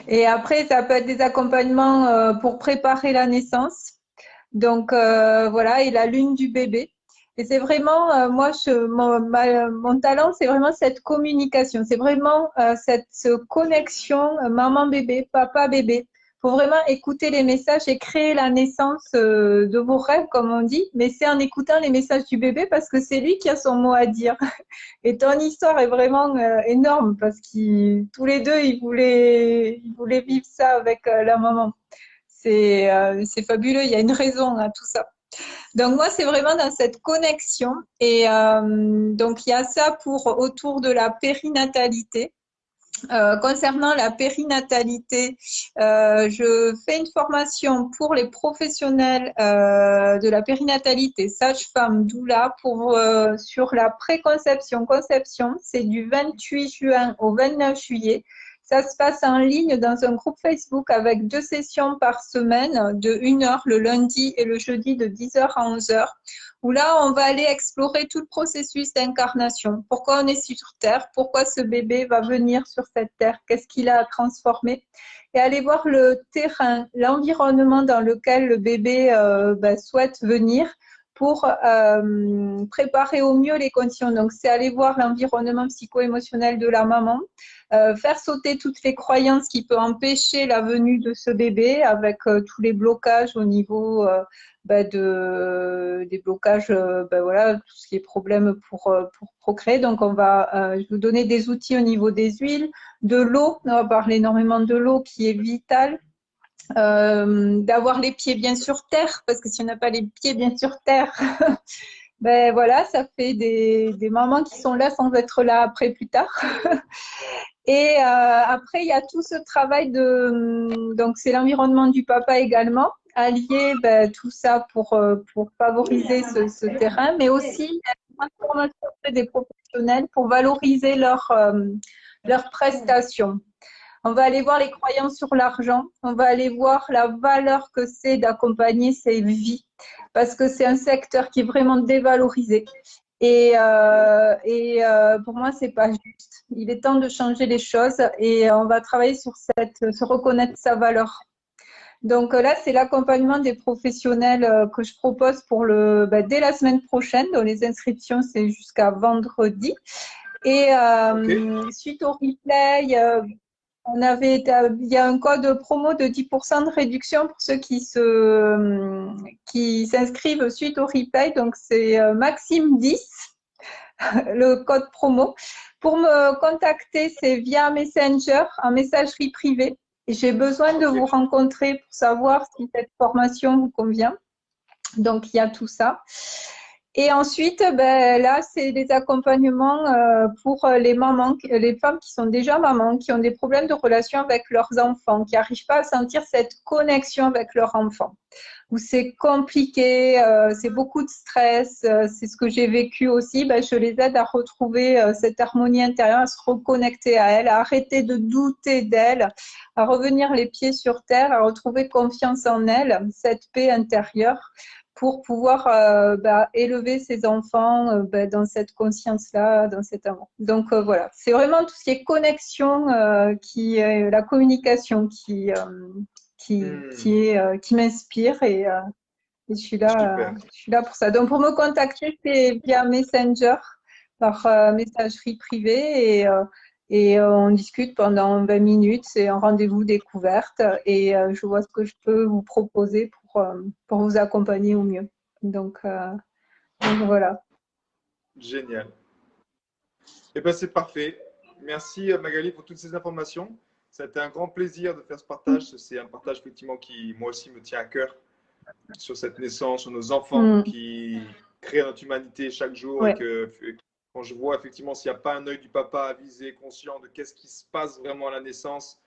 Et après, ça peut être des accompagnements pour préparer la naissance. Donc, voilà, et la lune du bébé. Et c'est vraiment, moi, mon talent, c'est vraiment cette communication. C'est vraiment cette connexion maman-bébé, papa-bébé. Il faut vraiment écouter les messages et créer la naissance de vos rêves, comme on dit. Mais c'est en écoutant les messages du bébé parce que c'est lui qui a son mot à dire. Et ton histoire est vraiment énorme parce qu'ils tous les deux, ils voulaient vivre ça avec la maman. C'est fabuleux, il y a une raison à tout ça. Donc moi, c'est vraiment dans cette connexion. Et donc, il y a ça pour autour de la périnatalité. Concernant la périnatalité, je fais une formation pour les professionnels de la périnatalité, sage-femme, doula, sur la préconception, conception. C'est du 28 juin au 29 juillet. Ça se passe en ligne dans un groupe Facebook avec 2 sessions par semaine de 1 heure le lundi et le jeudi de 10h à 11h, où là, on va aller explorer tout le processus d'incarnation. Pourquoi on est sur Terre? Pourquoi ce bébé va venir sur cette Terre? Qu'est-ce qu'il a à transformer? Et aller voir le terrain, l'environnement dans lequel le bébé souhaite venir pour préparer au mieux les conditions. Donc, c'est aller voir l'environnement psycho-émotionnel de la maman, faire sauter toutes les croyances qui peuvent empêcher la venue de ce bébé avec tous les blocages au niveau des blocages, voilà, tout ce qui est problème pour procréer. Donc, je vais vous donner des outils au niveau des huiles, de l'eau. On va parler énormément de l'eau qui est vitale. D'avoir les pieds bien sur terre, parce que si on n'a pas les pieds bien sur terre, ben voilà, ça fait des mamans qui sont là sans être là après plus tard. Et après, il y a tout ce travail donc c'est l'environnement du papa également, allier tout ça pour favoriser ce terrain, mais aussi la formation auprès des professionnels pour valoriser leurs prestations. On va aller voir les croyances sur l'argent. On va aller voir la valeur que c'est d'accompagner ces vies parce que c'est un secteur qui est vraiment dévalorisé. Et pour moi, c'est pas juste. Il est temps de changer les choses et on va travailler sur se reconnaître sa valeur. Donc là, c'est l'accompagnement des professionnels que je propose dès la semaine prochaine. Donc, les inscriptions, c'est jusqu'à vendredi. Et suite au replay, il y a un code promo de 10% de réduction pour ceux qui s'inscrivent suite au replay. Donc, c'est Maxime 10, le code promo. Pour me contacter, c'est via Messenger, en messagerie privée. J'ai besoin de vous rencontrer pour savoir si cette formation vous convient. Donc, il y a tout ça. Et ensuite, là, c'est des accompagnements pour les mamans, les femmes qui sont déjà mamans, qui ont des problèmes de relation avec leurs enfants, qui n'arrivent pas à sentir cette connexion avec leur enfant, où c'est compliqué, c'est beaucoup de stress, c'est ce que j'ai vécu aussi. Je les aide à retrouver cette harmonie intérieure, à se reconnecter à elle, à arrêter de douter d'elle, à revenir les pieds sur terre, à retrouver confiance en elle, cette paix intérieure, pour pouvoir élever ses enfants dans cette conscience-là, dans cet amour. Donc voilà, c'est vraiment tout ce qui est connexion, la communication qui m'inspire et je suis là pour ça. Donc pour me contacter, c'est via Messenger, par messagerie privée et on discute pendant 20 minutes. C'est un rendez-vous découverte et je vois ce que je peux vous proposer pour vous accompagner au mieux. Donc voilà. Génial. Eh bien, c'est parfait. Merci Magali pour toutes ces informations. Ça a été un grand plaisir de faire ce partage. C'est un partage effectivement qui, moi aussi, me tient à cœur. sur cette naissance, sur nos enfants qui créent notre humanité chaque jour. Ouais. Et que quand je vois effectivement s'il n'y a pas un œil du papa avisé, conscient de qu'est-ce qui se passe vraiment à la naissance,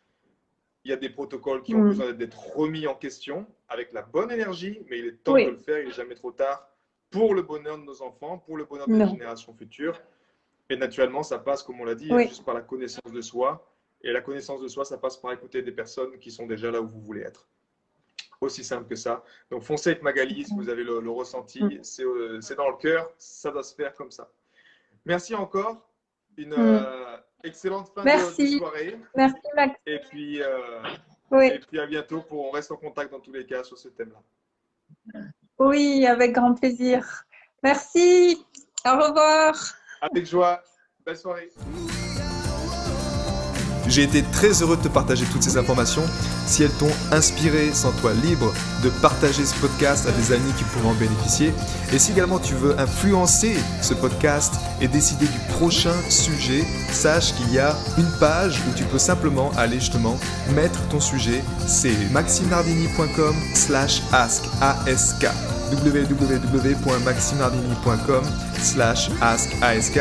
il y a des protocoles qui ont besoin d'être remis en question avec la bonne énergie, mais il est temps de le faire, il n'est jamais trop tard pour le bonheur de nos enfants, pour le bonheur des générations futures. Et naturellement, ça passe, comme on l'a dit, juste par la connaissance de soi. Et la connaissance de soi, ça passe par écouter des personnes qui sont déjà là où vous voulez être. Aussi simple que ça. Donc, foncez avec Magali si vous avez le ressenti. C'est dans le cœur, ça doit se faire comme ça. Merci encore. Une excellente fin de soirée. Merci, Max. Et puis, à bientôt. On reste en contact dans tous les cas sur ce thème-là. Oui, avec grand plaisir. Merci. Au revoir. Avec joie. Belle soirée. J'ai été très heureux de te partager toutes ces informations. Si elles t'ont inspiré, sens-toi libre de partager ce podcast à des amis qui pourraient en bénéficier. Et si également tu veux influencer ce podcast et décider du prochain sujet, sache qu'il y a une page où tu peux simplement aller justement mettre ton sujet. C'est maximnardini.com/ask www.maximnardini.com/ask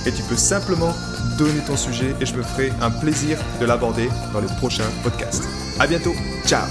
et tu peux simplement donner ton sujet et je me ferai un plaisir de l'aborder dans les prochains podcasts. À bientôt, ciao.